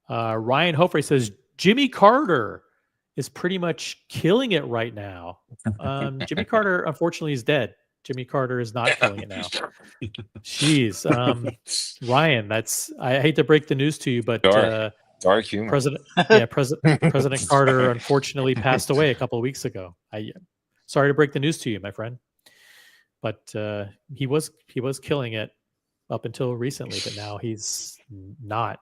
Ryan Hofre says Jimmy Carter is pretty much killing it right now. Jimmy Carter, unfortunately, is dead. Jimmy Carter is not killing it now. Jeez, Ryan, I hate to break the news to you, but dark humor. President Carter unfortunately passed away a couple of weeks ago. Sorry to break the news to you, my friend, but he was killing it up until recently, but now he's not.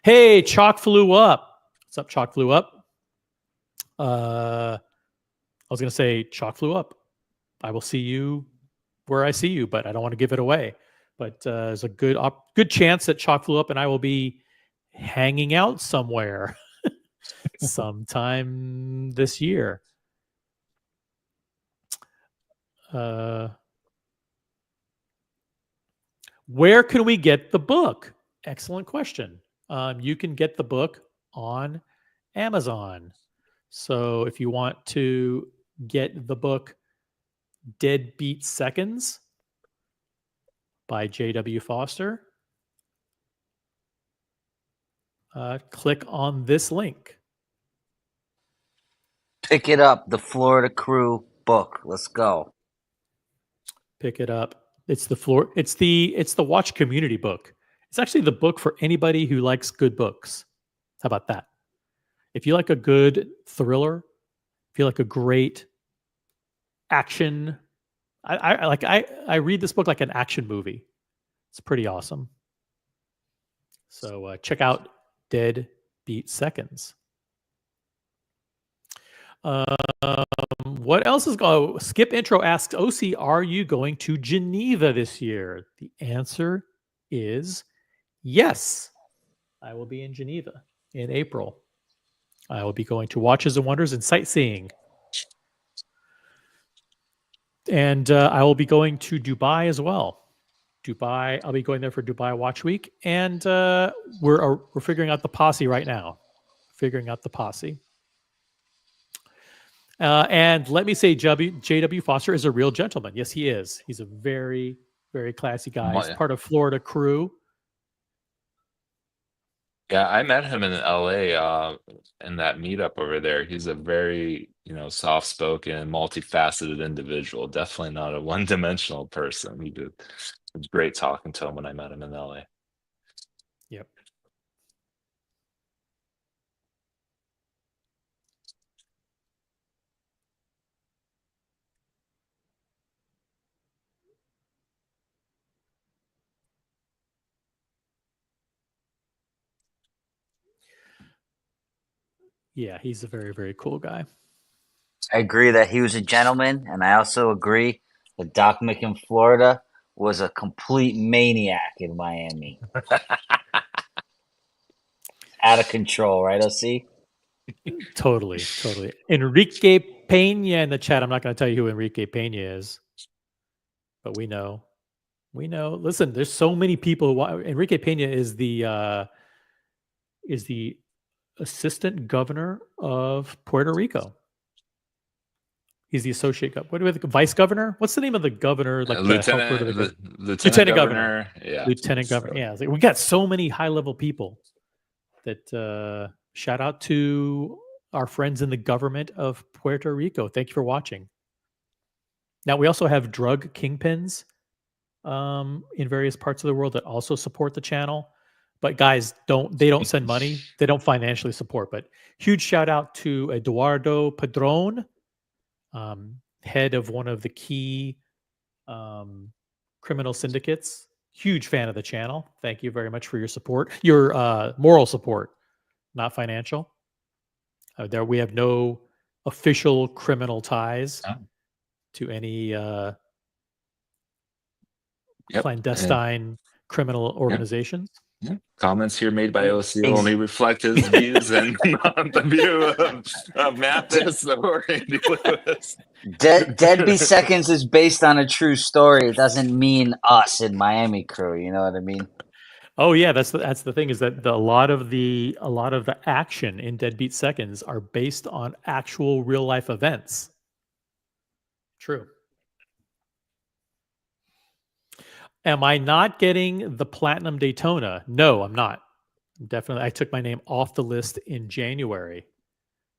Hey, Chalk flew up. What's up, Chalk flew up? I was going to say Chalk flew up. I will see you where I see you, but I don't want to give it away. But there's a good chance that Chalk flew up and I will be hanging out somewhere sometime this year. Where can we get the book? Excellent question. You can get the book on Amazon. So if you want to get the book Deadbeat Seconds by J.W. Foster, click on this link. Pick it up, the Florida Crew book. Let's go. Pick it up. It's the watch community book. It's actually the book for anybody who likes good books. How about that? If you like a good thriller, if you like a great action, I read this book like an action movie. It's pretty awesome. So check out dead beat seconds. What else is going? Skip Intro asks, OC, are you going to Geneva this year? The answer is yes. I will be in Geneva in April. I will be going to Watches and Wonders and sightseeing. And I will be going to Dubai as well. Dubai, I'll be going there for Dubai Watch Week. And we're figuring out the posse right now. Figuring out the posse. And let me say, J.W. Foster is a real gentleman. Yes, he is. He's a very, very classy guy. He's part of Florida crew. Yeah, I met him in LA in that meetup over there. He's a very, soft-spoken, multifaceted individual. Definitely not a one-dimensional person. It was great talking to him when I met him in LA. Yep. Yeah, he's a very, very cool guy. I agree that he was a gentleman, and I also agree that Doc Mick in Florida was a complete maniac in Miami. Out of control, right, OC? Totally. Enrique Pena in the chat. I'm not going to tell you who Enrique Pena is, but we know. Listen, there's so many people. Enrique Pena is the assistant governor of Puerto Rico. He's the associate vice governor. What's the name of the governor? Like lieutenant governor. Yeah, lieutenant governor. Yeah, we got so many high level people. That shout out to our friends in the government of Puerto Rico. Thank you for watching. Now we also have drug kingpins in various parts of the world that also support the channel. But guys, they don't send money. They don't financially support. But huge shout out to Eduardo Padron, head of one of the key criminal syndicates. Huge fan of the channel. Thank you very much for your support, your moral support, not financial. There we have no official criminal ties to any clandestine criminal organizations. Yeah. Comments here made by OC only reflect his views and not the view of Mathis or Andy Lewis. Deadbeat Seconds is based on a true story. It doesn't mean us in Miami crew. You know what I mean? Oh yeah, that's the thing is that a lot of the action in Deadbeat Seconds are based on actual real life events. True. Am I not getting the Platinum Daytona? No, I'm not. Definitely, I took my name off the list in January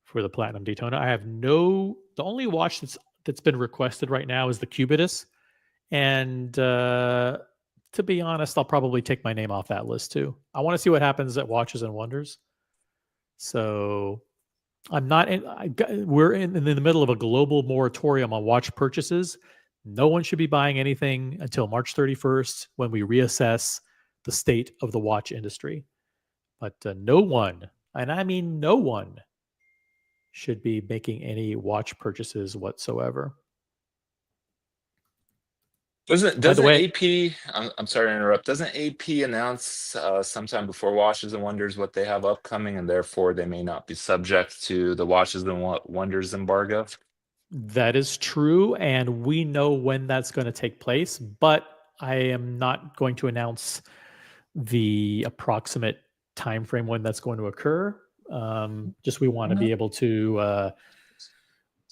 for the Platinum Daytona. I have the only watch that's been requested right now is the Cubitus. And to be honest, I'll probably take my name off that list too. I want to see what happens at Watches and Wonders. So I'm not we're in the middle of a global moratorium on watch purchases. No one should be buying anything until March 31st when we reassess the state of the watch industry. But no one, and I mean no one, should be making any watch purchases whatsoever. Doesn't AP? I'm sorry to interrupt. Doesn't AP announce sometime before Watches and Wonders what they have upcoming, and therefore they may not be subject to the Watches and Wonders embargo? That is true, and we know when that's going to take place, but I am not going to announce the approximate time frame when that's going to occur. Just we want to be able to.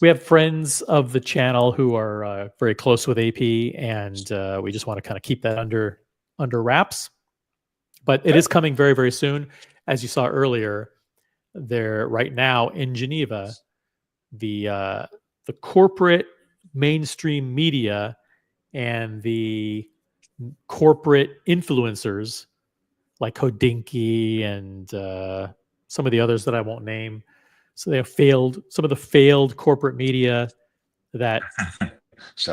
We have friends of the channel who are very close with AP, and we just want to kind of keep that under wraps. But it is coming very, very soon. As you saw earlier, there right now in Geneva, the corporate mainstream media and the corporate influencers like Hodinky and some of the others that I won't name. So they have some of the failed corporate media that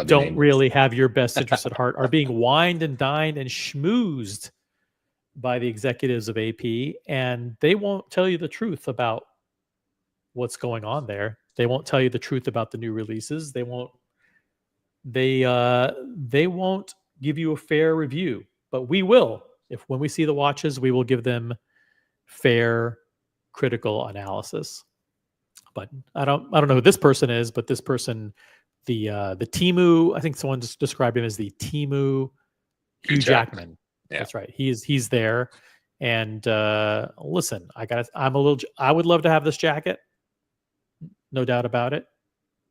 don't really have your best interest at heart are being wined and dined and schmoozed by the executives of AP, and they won't tell you the truth about what's going on there. They won't tell you the truth about the new releases. They won't give you a fair review, but we will. If when we see the watches, we will give them fair critical analysis. But I don't know who this person is, but this person, the Temu, I think someone just described him as the Temu Hugh Jackman. Yeah. That's right. He's there. And listen, I would love to have this jacket. No doubt about it.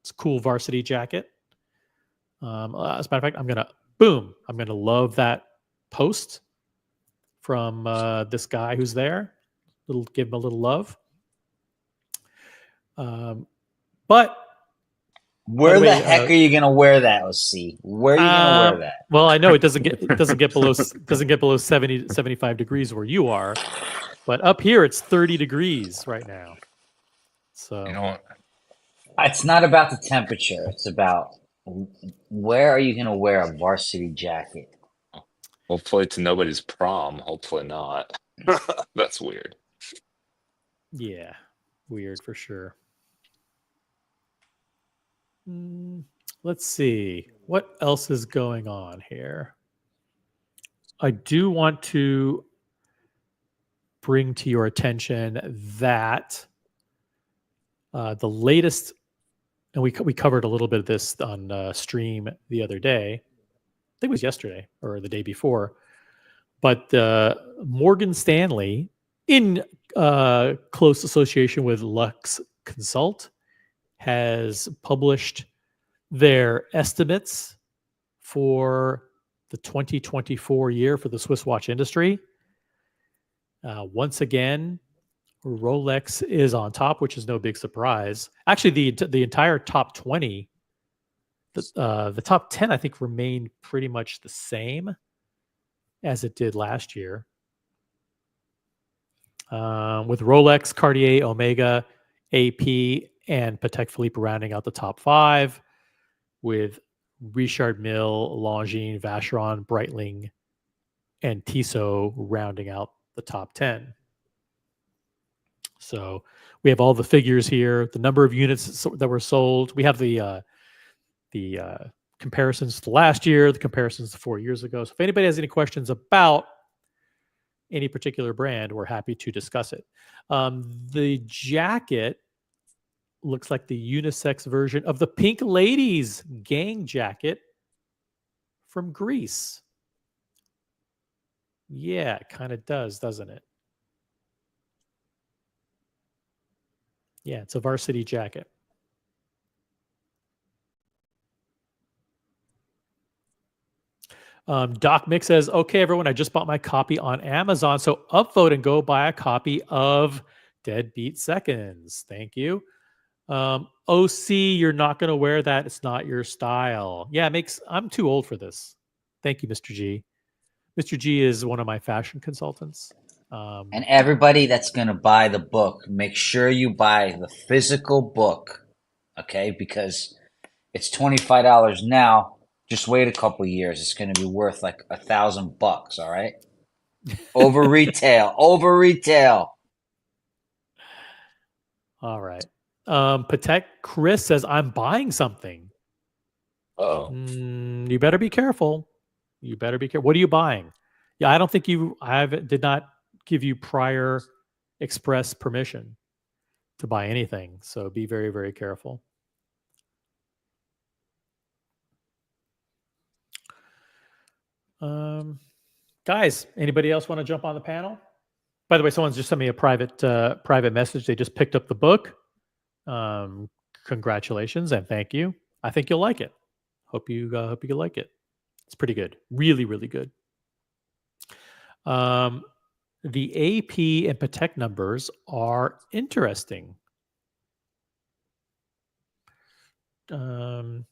It's a cool varsity jacket. As a matter of fact, I'm gonna love that post from this guy who's there. Give him a little love. But where the way, heck are you gonna wear that, OC? Where are you gonna wear that? Well, I know it doesn't get below 70 75 degrees where you are, but up here it's 30 degrees right now. So You know what? It's not about the temperature. It's about where are you gonna wear a varsity jacket? Hopefully to nobody's prom. Hopefully not. That's weird. yeah, weird for sure. Let's see what else is going on here. I do want to bring to your attention that the latest, and we covered a little bit of this on stream the other day. I think it was yesterday or the day before. But Morgan Stanley, in close association with Lux Consult, has published their estimates for the 2024 year for the Swiss watch industry. Once again, Rolex is on top, which is no big surprise. Actually, the entire top 20, the top 10, I think, remained pretty much the same as it did last year. With Rolex, Cartier, Omega, AP, and Patek Philippe rounding out the top 5, with Richard Mille, Longines, Vacheron, Breitling, and Tissot rounding out the top 10. So we have all the figures here, the number of units that were sold. We have the comparisons to last year, the comparisons to 4 years ago. So if anybody has any questions about any particular brand, we're happy to discuss it. The jacket looks like the unisex version of the Pink Ladies gang jacket from Greece. Yeah, it kind of does, doesn't it? Yeah, it's a varsity jacket. Doc Mick says, okay, everyone, I just bought my copy on Amazon. So upvote and go buy a copy of Deadbeat Seconds. Thank you. OC, you're not going to wear that. It's not your style. Yeah, I'm too old for this. Thank you, Mr. G. Mr. G is one of my fashion consultants. And everybody that's going to buy the book, make sure you buy the physical book, okay? Because it's $25 now. Just wait a couple years. It's going to be worth like $1,000. All right. Over retail. All right. Patek Chris says, I'm buying something. Oh, You better be careful. What are you buying? Yeah, I don't think did not give you prior express permission to buy anything. So be very, very careful. Guys, anybody else want to jump on the panel? By the way, someone's just sent me a private message. They just picked up the book. Congratulations and thank you. I think you'll like it. Hope you like it. It's pretty good. Really, really good. The AP and Patek numbers are interesting. Patek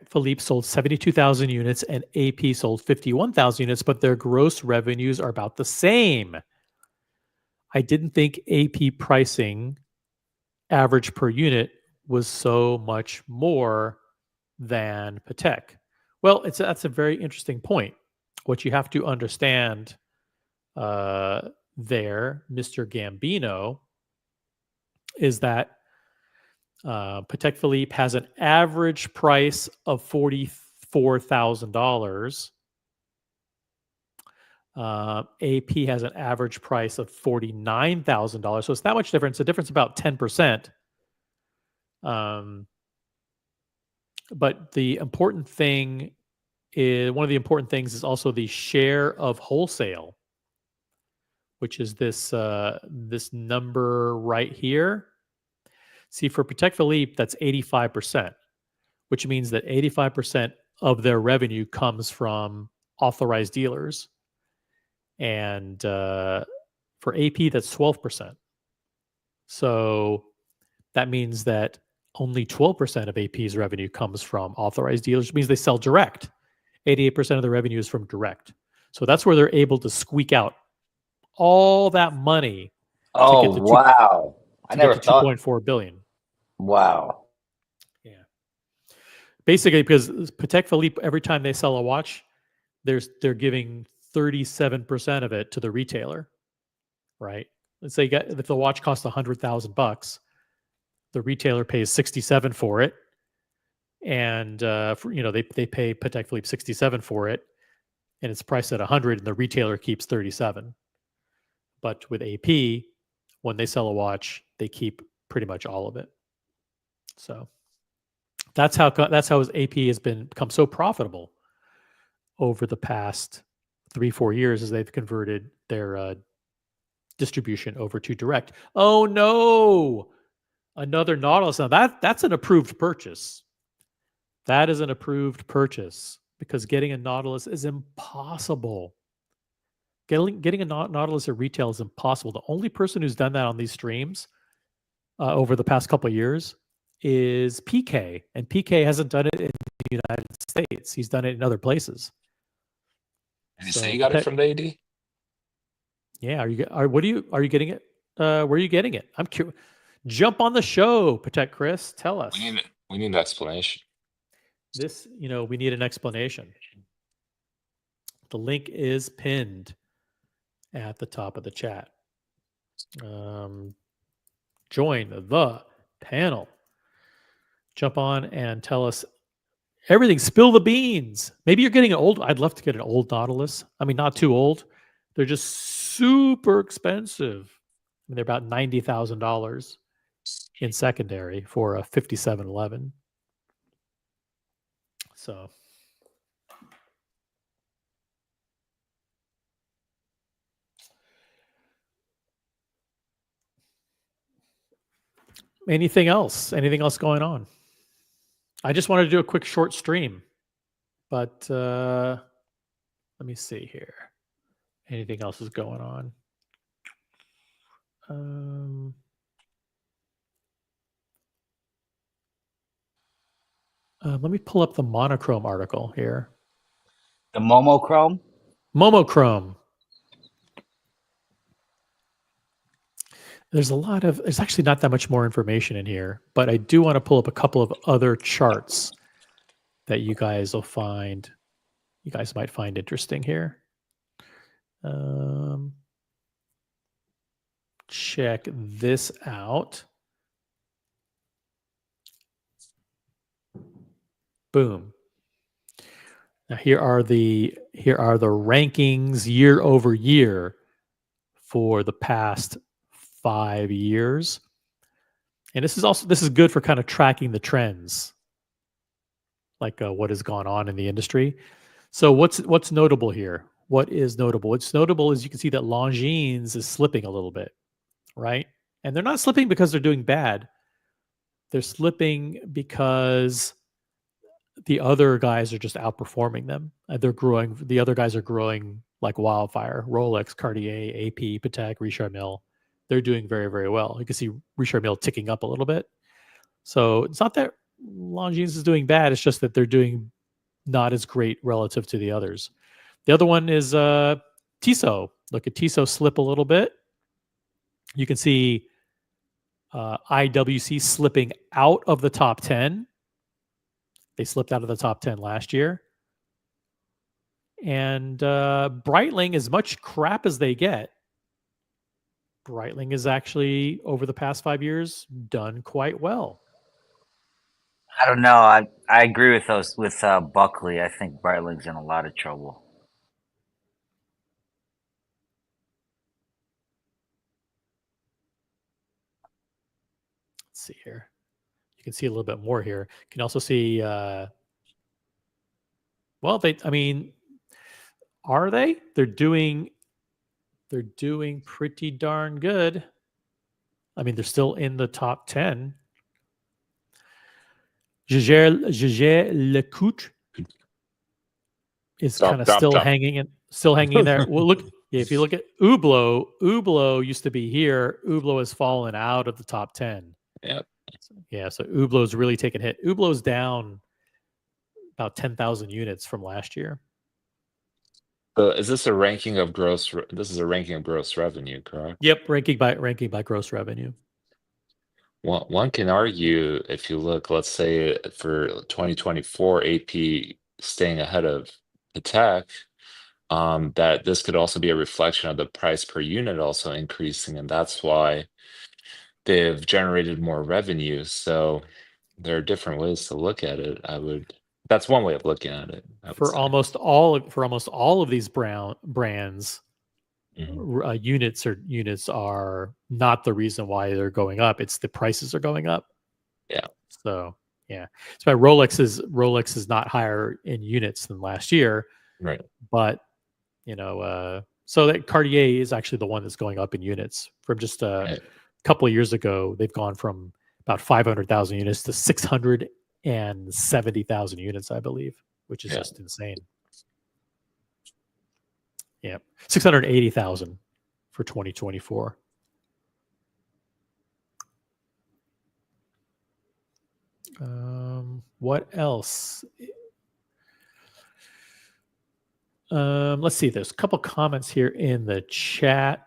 Philippe sold 72,000 units and AP sold 51,000 units, but their gross revenues are about the same. I didn't think AP pricing average per unit was so much more than Patek. Well, that's a very interesting point. What you have to understand there, Mr. Gambino, is that Patek Philippe has an average price of $44,000. AP has an average price of $49,000. So it's that much difference. The difference about 10%. But the important thing is, one of the important things is also the share of wholesale, which is this this number right here. See, for Patek Philippe, that's 85%, which means that 85% of their revenue comes from authorized dealers. And for AP, that's 12%. So that means that only 12% of AP's revenue comes from authorized dealers, which means they sell direct. 88% of the revenue is from direct. So that's where they're able to squeak out all that money Oh, get to wow. I to never get to thought. 2.4 billion. Wow. Yeah. Basically, because Patek Philippe, every time they sell a watch, they're giving 37% of it to the retailer, right? Let's say if the watch costs $100,000, the retailer pays 67 for it, and they pay Patek Philippe 67 for it, and it's priced at 100, and the retailer keeps 37. But with AP, when they sell a watch, they keep pretty much all of it. So that's how AP has become so profitable over the past 3-4 years, as they've converted their distribution over to direct. Oh no, another Nautilus. Now that's an approved purchase. That is an approved purchase, because getting a Nautilus is impossible. Getting a Nautilus at retail is impossible. The only person who's done that on these streams over the past couple of years is PK, and PK hasn't done it in the United States. He's done it in other places. Did you say you got it from the AD? Yeah. Are you getting it? Where are you getting it? I'm curious. Jump on the show, Patek Chris. Tell us. We need an explanation. This, we need an explanation. The link is pinned at the top of the chat. Join the panel. Jump on and tell us everything. Spill the beans. Maybe you're getting an old. I'd love to get an old Nautilus. I mean, not too old. They're just super expensive. I mean, they're about $90,000 in secondary for a 5711. So. Anything else? Anything else going on? I just wanted to do a quick short stream, but let me see here. Anything else is going on? Let me pull up the monochrome article here. The Momochrome? Momochrome. There's actually not that much more information in here, but I do want to pull up a couple of other charts that you guys might find interesting here. Check this out. Boom. Now here are the rankings year over year for the past 5 years. And this is good for kind of tracking the trends, like what has gone on in the industry. So what's notable here? What is notable? What's notable is you can see that Longines is slipping a little bit, right? And they're not slipping because they're doing bad. They're slipping because the other guys are just outperforming them. They're growing. The other guys are growing like wildfire. Rolex, Cartier, AP, Patek, Richard Mille. They're doing very, very well. You can see Richard Mille ticking up a little bit. So it's not that Longines is doing bad. It's just that they're doing not as great relative to the others. The other one is Tissot. Look at Tissot slip a little bit. You can see IWC slipping out of the top 10. They slipped out of the top 10 last year. And Breitling, as much crap as they get, Breitling is actually, over the past 5 years, done quite well. I don't know. I agree with Buckley. I think Breitling's in a lot of trouble. Let's see here. You can see a little bit more here. You can also see, well, are they? They're doing pretty darn good. I mean, they're still in the top 10. Jaeger-LeCoultre is kind of still hanging in there. Well, look, if you look at Hublot used to be here. Hublot has fallen out of the top 10. Yep. Yeah, so Hublot's really taken a hit. Hublot's down about 10,000 units from last year. So is this a ranking of gross? This is a ranking of gross revenue, correct? Yep, ranking by gross revenue. One can argue, if you look, let's say for 2024, AP staying ahead of Patek, that this could also be a reflection of the price per unit also increasing, and that's why they've generated more revenue. So there are different ways to look at it. That's one way of looking at it. For almost all of these brands, units are not the reason why they're going up. It's the prices are going up. Yeah. So yeah, it's why Rolex is not higher in units than last year. Right. But so that Cartier is actually the one that's going up in units from just a couple of years ago. They've gone from about 500,000 units to 670,000 units, I believe, which is just insane. Yeah, 680,000 for 2024. What else? Let's see. There's a couple comments here in the chat.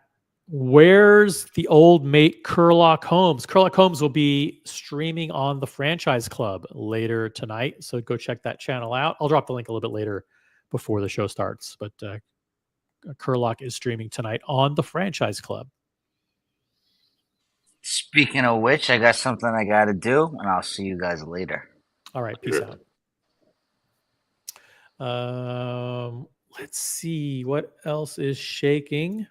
Where's the old mate Curlock Holmes? Curlock Holmes will be streaming on the Franchise Club later tonight, so go check that channel out. I'll drop the link a little bit later before the show starts, but Curlock is streaming tonight on the Franchise Club. Speaking of which, I got something I got to do, and I'll see you guys later. All right, peace out. Let's see what else is shaking.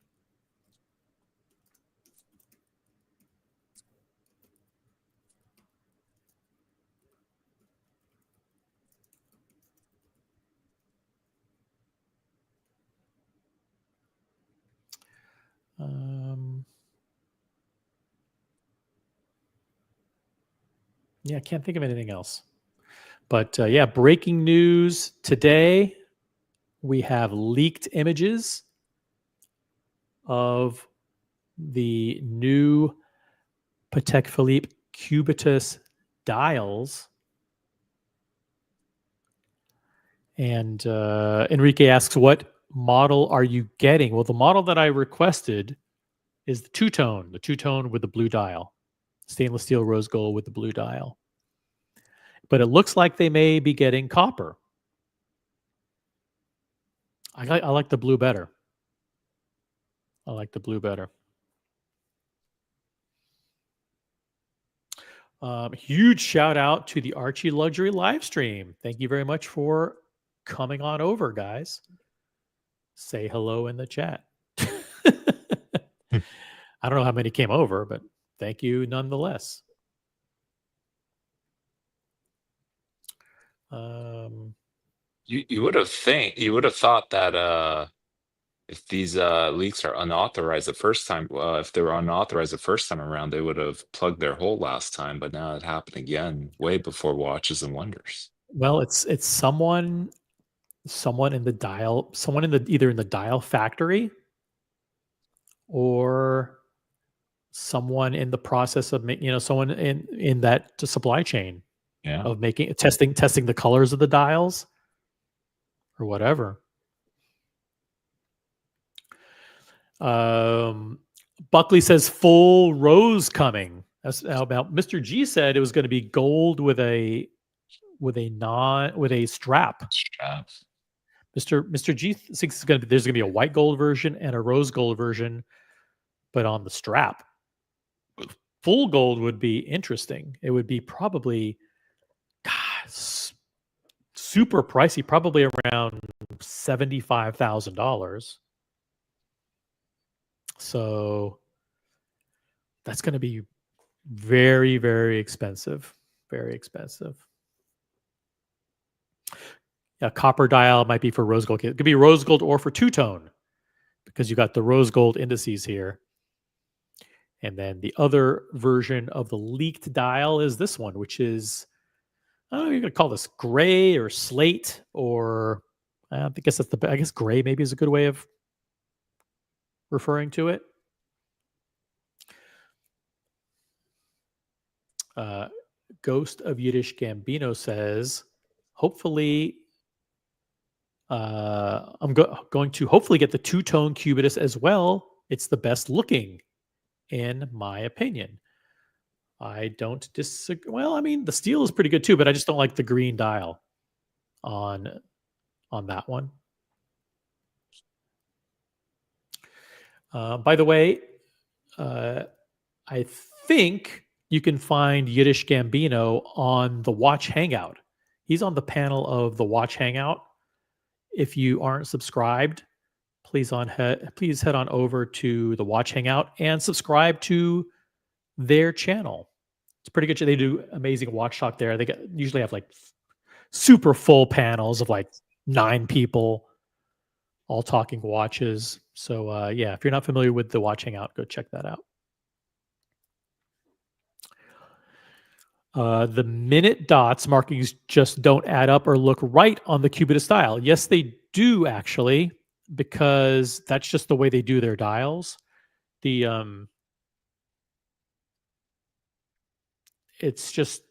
Yeah, I can't think of anything else. But yeah, breaking news today. We have leaked images of the new Patek Philippe Cubitus dials. And Enrique asks, what model are you getting? Well, the model that I requested is the two-tone with the blue dial. Stainless steel rose gold with the blue dial. But it looks like they may be getting copper. I like the blue better. Huge shout out to the Archie Luxury live stream. Thank you very much for coming on over, guys. Say hello in the chat. I don't know how many came over, but thank you nonetheless. You would have thought that if these leaks are unauthorized the first time, if they were unauthorized the first time around, they would have plugged their hole last time. But now it happened again, way before Watches and Wonders. Well, it's someone in the dial, either in the dial factory or someone in the process of making, someone in that supply chain of testing the colors of the dials or whatever. Buckley says full rose coming. That's about Mr. G said it was going to be gold with a strap. Straps. Mr. G thinks there's gonna be a white gold version and a rose gold version, but on the strap. Full gold would be interesting. It would be probably super pricey, probably around $75,000. So that's going to be very, very expensive. Very expensive. Yeah, copper dial might be for rose gold. It could be rose gold or for two-tone because you got the rose gold indices here. And then the other version of the leaked dial is this one, which is, I don't know, you're going to call this gray or slate, or I guess I guess gray maybe is a good way of referring to it. Ghost of Yiddish Gambino says, hopefully, I'm going to hopefully get the two-tone Cubitus as well. It's the best looking, in my opinion. I don't disagree. Well, I mean, the steel is pretty good too, but I just don't like the green dial on that one. By the way, I think you can find Yiddish Gambino on the Watch Hangout. He's on the panel of the Watch Hangout. If you aren't subscribed, please head on over to the Watch Hangout and subscribe to their channel. It's pretty good. They do amazing watch talk there. They usually have like super full panels of like 9 people all talking watches. So yeah, if you're not familiar with the Watch Hangout, go check that out. The minute dots markings just don't add up or look right on the Cubitus dial. Yes, they do actually, because that's just the way they do their dials. It's just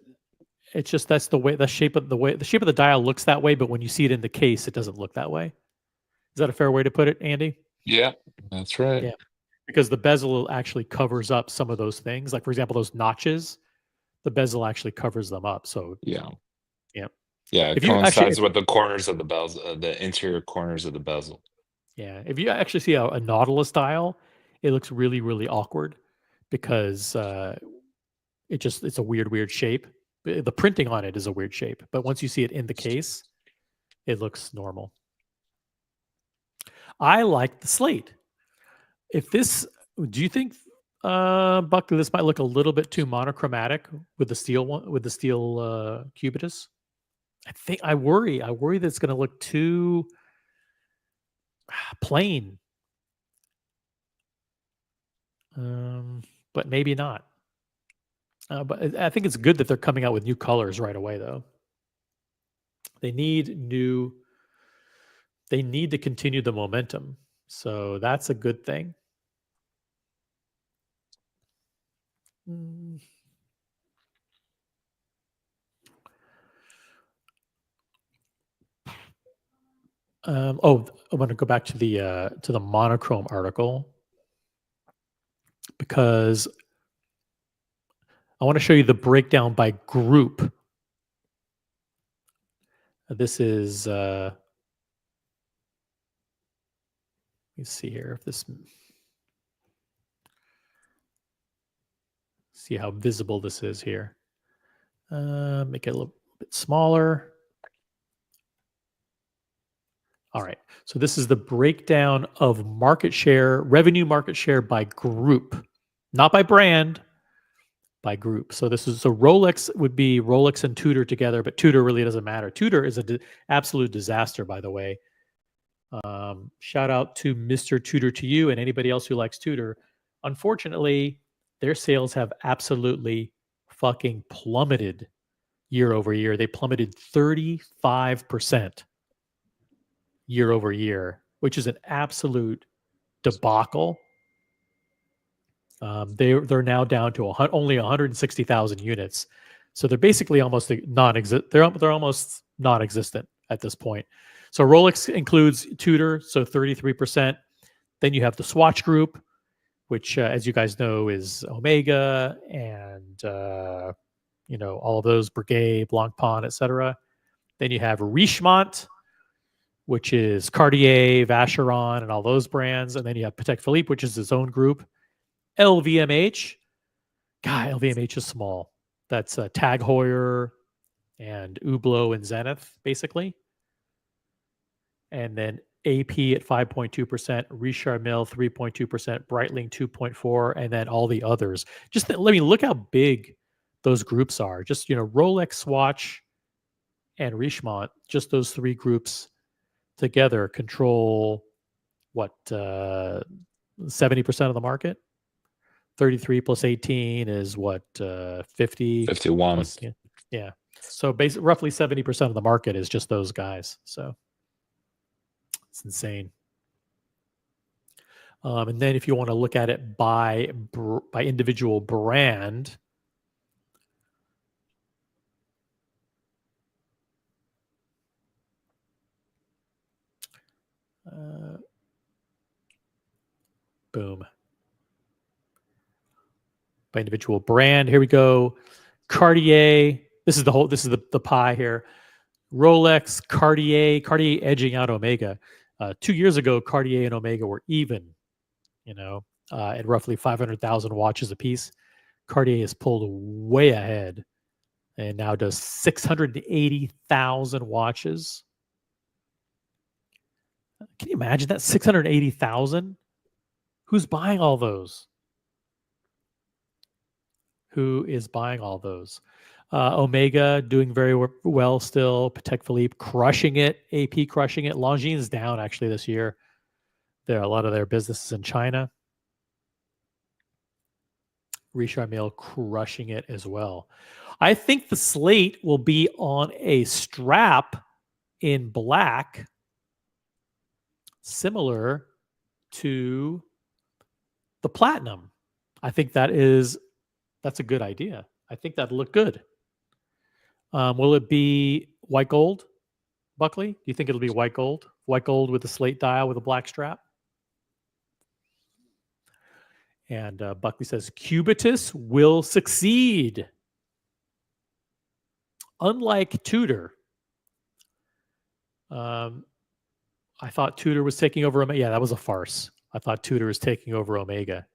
that's the shape of the dial looks that way, but when you see it in the case, it doesn't look that way. Is that a fair way to put it, Andy? Yeah, that's right. Yeah, because the bezel actually covers up some of those things. Like for example, those notches, the bezel actually covers them up. So Yeah. yeah. Yeah, it coincides with the corners of the bezel, the interior corners of the bezel. Yeah, if you actually see a Nautilus dial, it looks really, really awkward because it's a weird shape. The printing on it is a weird shape, but once you see it in the case, it looks normal. I like the slate. Do you think, Buck, this might look a little bit too monochromatic with the steel one, with the steel Cubitus? I worry that it's going to look too plain. But maybe not. But I think it's good that they're coming out with new colors right away, though. They need to continue the momentum. So that's a good thing. I want to go back to the monochrome article because I want to show you the breakdown by group. This is let me see here if this see how visible this is here. Make it a little bit smaller. All right. So this is the breakdown of revenue market share by group, not by brand, by group. So Rolex would be Rolex and Tudor together, but Tudor really doesn't matter. Tudor is an absolute disaster, by the way. Shout out to Mr. Tudor to you and anybody else who likes Tudor. Unfortunately, their sales have absolutely fucking plummeted year over year. They plummeted 35% year over year, which is an absolute debacle. They're now down to only 160,000 units, so they're basically almost non-existent. They're almost non-existent at this point. So Rolex includes Tudor, so 33%. Then you have the Swatch Group, which, as you guys know, is Omega and all of those, Breguet, Blancpain, etc. Then you have Richemont, which is Cartier, Vacheron, and all those brands. And then you have Patek Philippe, which is its own group. LVMH. God, LVMH is small. That's Tag Heuer and Hublot and Zenith, basically. And then AP at 5.2%, Richard Mille 3.2%, Breitling 2.4%, and then all the others. Just let me look how big those groups are. Just, Rolex, Swatch, and Richemont, just those three groups together control what, 70% of the market? 33 plus 18 is what, 50? 51. Plus, yeah. So basically, roughly 70% of the market is just those guys. So it's insane. And then if you want to look at it by individual brand, boom. By individual brand, here we go. Cartier. This is the pie here. Rolex, Cartier edging out Omega. 2 years ago, Cartier and Omega were even, at roughly 500,000 watches apiece. Cartier has pulled way ahead and now does 680,000 watches. Can you imagine that? 680,000? Who's buying all those? Who is buying all those? Omega doing very well still. Patek Philippe crushing it. AP crushing it. Longines down actually this year. There are a lot of their businesses in China. Richard Mille crushing it as well. I think the slate will be on a strap in black, similar to the platinum. I think that's a good idea. I think that'd look good. Will it be white gold, Buckley? Do you think it'll be white gold? White gold with a slate dial with a black strap? And Buckley says, Cubitus will succeed. Unlike Tudor. I thought Tudor was taking over Omega. Yeah, that was a farce. I thought Tudor was taking over Omega.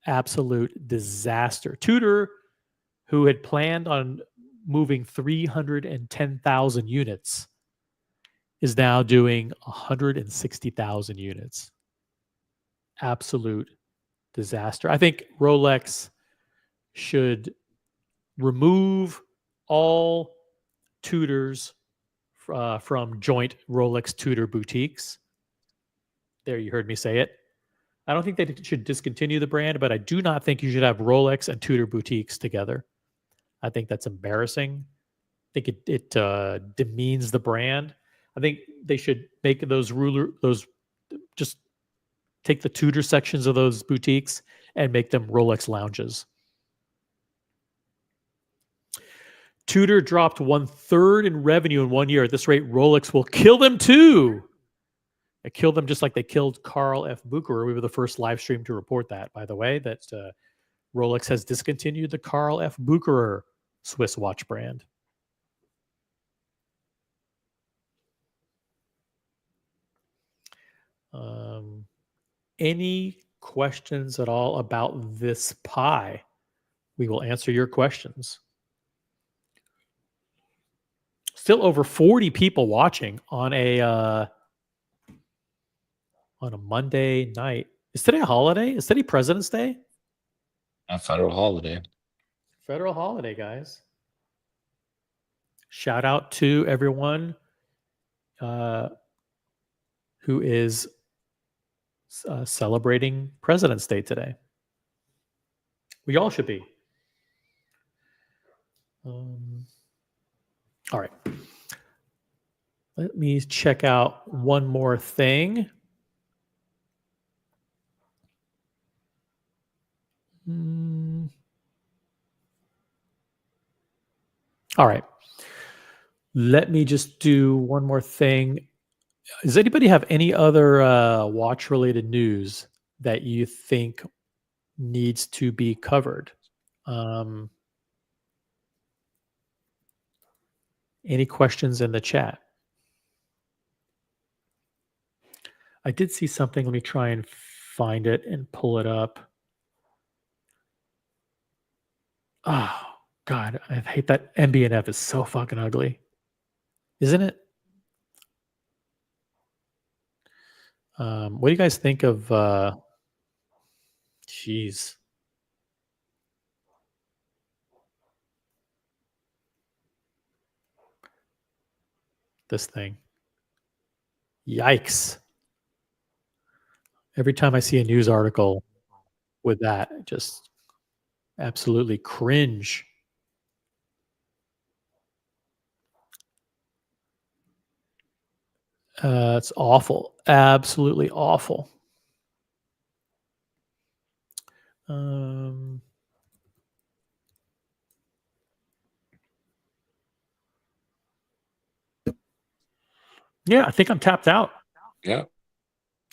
Absolute disaster. Tudor, who had planned on moving 310,000 units, is now doing 160,000 units. Absolute disaster. I think Rolex should remove all Tudors from joint Rolex Tudor boutiques. There, you heard me say it. I don't think they should discontinue the brand, but I do not think you should have Rolex and Tudor boutiques together. I think that's embarrassing. I think it demeans the brand. I think they should make those just take the Tudor sections of those boutiques and make them Rolex lounges. Tudor dropped 1/3 in revenue in 1 year. At this rate, Rolex will kill them too. They killed them just like they killed Karl F. Bucherer. We were the first live stream to report that, by the way, that Rolex has discontinued the Karl F. Bucherer Swiss watch brand. Any questions at all about this pie? We will answer your questions. Still over 40 people watching on a Monday night. Is today a holiday? Is today President's Day? A federal holiday. Federal holiday, guys. Shout out to everyone who is celebrating President's Day today. We all should be. All right. Let me check out one more thing. All right. Let me just do one more thing. Does anybody have any other watch-related news that you think needs to be covered? Any questions in the chat? I did see something. Let me try and find it and pull it up. Oh God, I hate that MB&F is so fucking ugly, isn't it? What do you guys think of? Jeez, this thing. Yikes! Every time I see a news article with that, I just absolutely cringe. It's awful. Absolutely awful. Yeah, I think I'm tapped out. Yeah.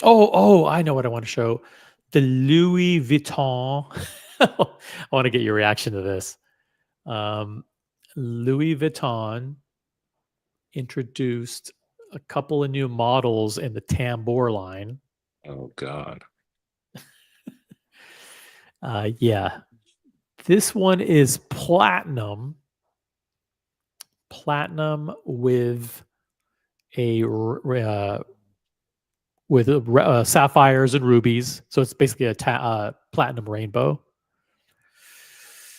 Oh, I know what I want to show. The Louis Vuitton. I want to get your reaction to this. Louis Vuitton introduced a couple of new models in the tambour line. Oh God. Yeah, this one is platinum with sapphires and rubies. So it's basically a platinum rainbow.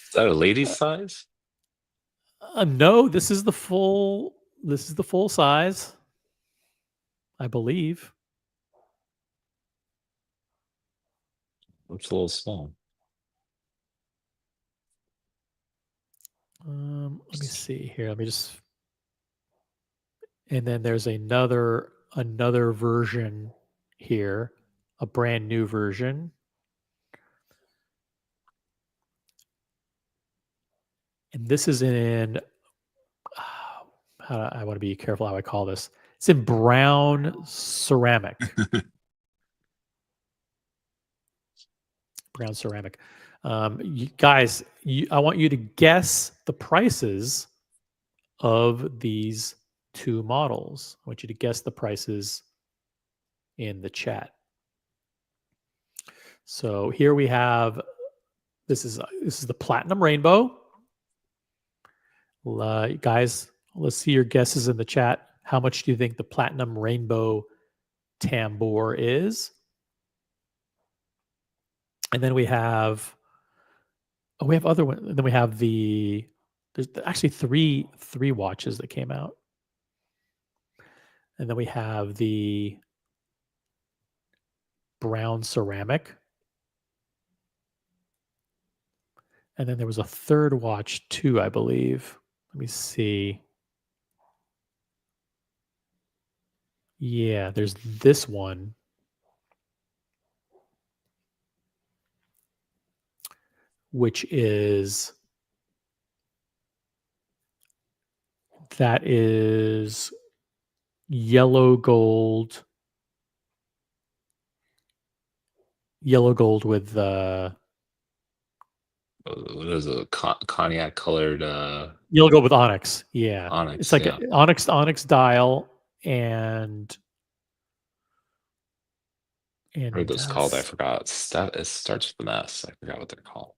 Is that a lady size? No, this is the full. This is the full size, I believe. It's a little small. Let me see here. Let me just. And then there's another version here, a brand new version. And this is in. I want to be careful how I call this. It's in brown ceramic. Brown ceramic. You guys, I want you to guess the prices of these two models. I want you to guess the prices in the chat. So here we have this is the platinum rainbow. Guys, let's see your guesses in the chat. How much do you think the platinum rainbow tambour is? And then we have other ones. And then we have there's actually three watches that came out. And then we have the brown ceramic. And then there was a third watch too, I believe. Let me see. Yeah, there's this one. Which is yellow gold with What is it? Cognac colored yellow gold with onyx. Yeah. onyx. It's like Yeah. an onyx dial and What are those called? I forgot. It starts with an S. I forgot what they're called.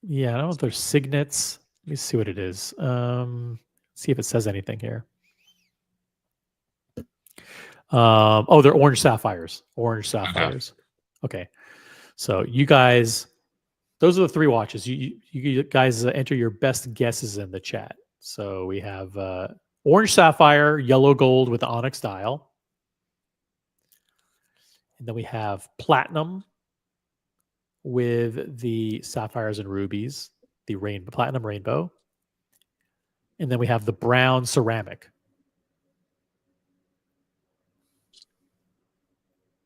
Yeah, I don't know if they're signets. Let me see what it is. See if it says anything here. They're orange sapphires. Okay. So you guys, those are the three watches. You guys enter your best guesses in the chat. So we have orange sapphire, yellow gold with the onyx dial. And then we have platinum with the sapphires and rubies, the platinum rainbow. And then we have the brown ceramic.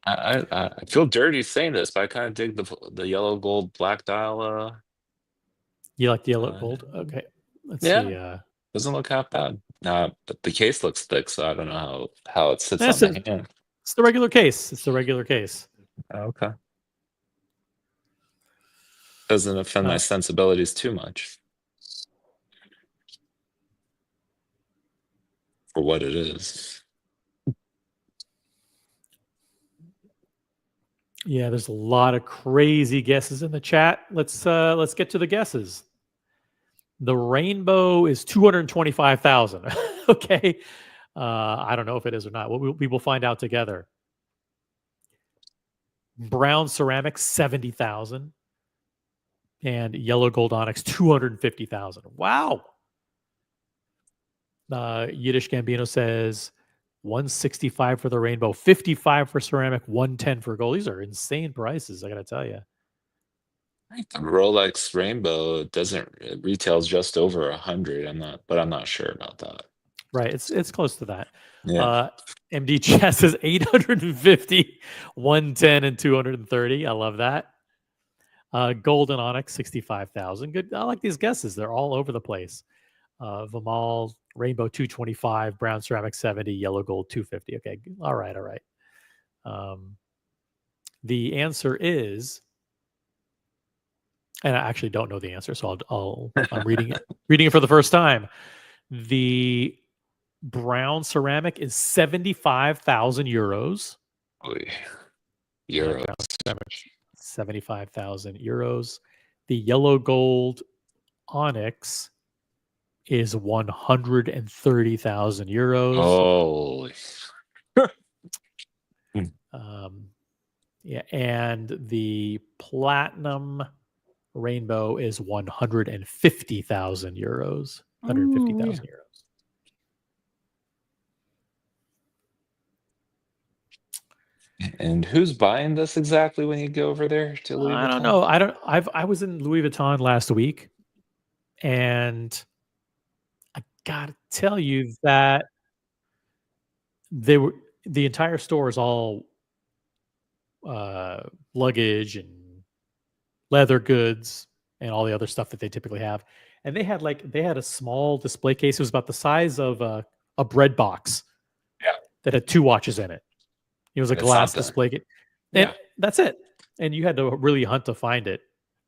I feel dirty saying this, but I kind of dig the yellow gold black dial. You like the yellow gold? Okay. Let's see. Doesn't look half bad. But the case looks thick, so I don't know how it sits on the hand. It's the regular case. Okay. Doesn't offend my sensibilities too much for what it is. Yeah, there's a lot of crazy guesses in the chat. Let's get to the guesses. The rainbow is 225,000. Okay. I don't know if it is or not. We will find out together. Brown ceramic, 70,000. And yellow gold onyx, 250,000. Wow. Yiddish Gambino says 165 for the rainbow, 55 for ceramic, 110 for gold. These are insane prices, I got to tell you. The Rolex Rainbow it retails just over 100. I'm not sure about that. Right. It's close to that. Yeah. MD Chess is 850, 110, and 230. I love that. Golden Onyx, 65,000. Good. I like these guesses. They're all over the place. Vimal, Rainbow 225, Brown Ceramic 70, Yellow Gold 250. Okay. All right. The answer is, and I actually don't know the answer, so I'm reading it for the first time. The brown ceramic is 75,000 euros. Euros. 75,000 euros. The yellow gold onyx is 130,000 euros. Oh. Yeah, and the platinum rainbow is 150,000 euros. 150,000 euros. And who's buying this exactly when you go over there to Louis Vuitton? I don't know. I was in Louis Vuitton last week, and I gotta tell you that the entire store is all luggage and leather goods and all the other stuff that they typically have. And they had a small display case. It was about the size of a bread box. Yeah. That had 2 watches in it. It was a glass display case. And that's it. And you had to really hunt to find it.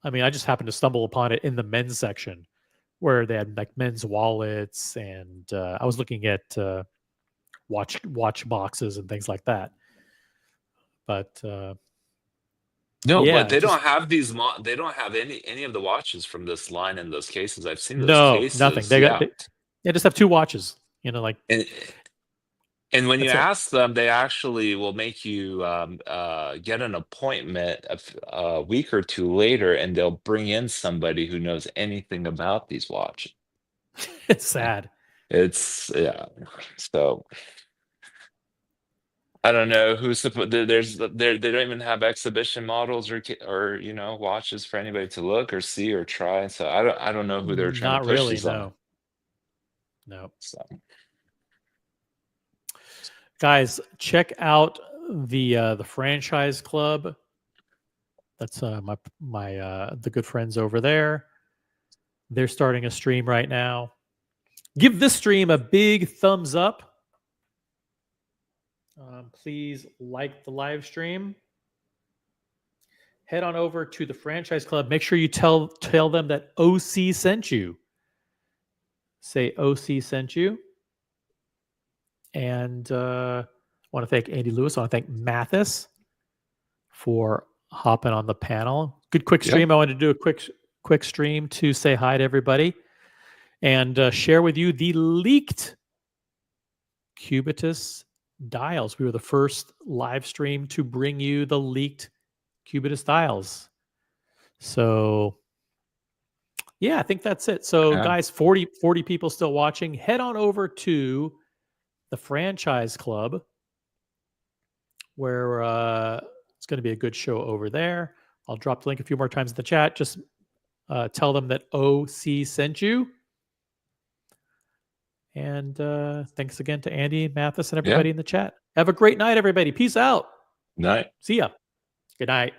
I mean, I just happened to stumble upon it in the men's section where they had like men's wallets, and I was looking at watch boxes and things like that. But no, yeah, but they don't have these. They don't have any of the watches from this line in those cases. I've seen those no, cases. nothing. They just have 2 watches. Like. And when you That's it. ask them, they actually will make you get an appointment a week or 2 later, and they'll bring in somebody who knows anything about these watches. It's sad. So I don't know who's supposed. They don't even have exhibition models or watches for anybody to look or see or try. So I don't know who they're trying to push these on. No. So. Guys, check out the franchise club. That's my the good friends over there. They're starting a stream right now. Give this stream a big thumbs up. Please like the live stream. Head on over to the franchise club. Make sure you tell them that OC sent you. Say OC sent you. And I want to thank Andy Lewis. I want to thank Mathis for hopping on the panel. Good quick stream. Yep. I wanted to do a quick stream to say hi to everybody and share with you the leaked Cubitus dials. We were the first live stream to bring you the leaked Cubitus dials. So yeah, I think that's it. So guys, 40 people still watching. Head on over to the franchise club, where it's going to be a good show over there. I'll drop the link a few more times in the chat. Just tell them that OC sent you. And thanks again to Andy, Mathis, and everybody in the chat. Have a great night, everybody. Peace out. Night. See ya. Good night.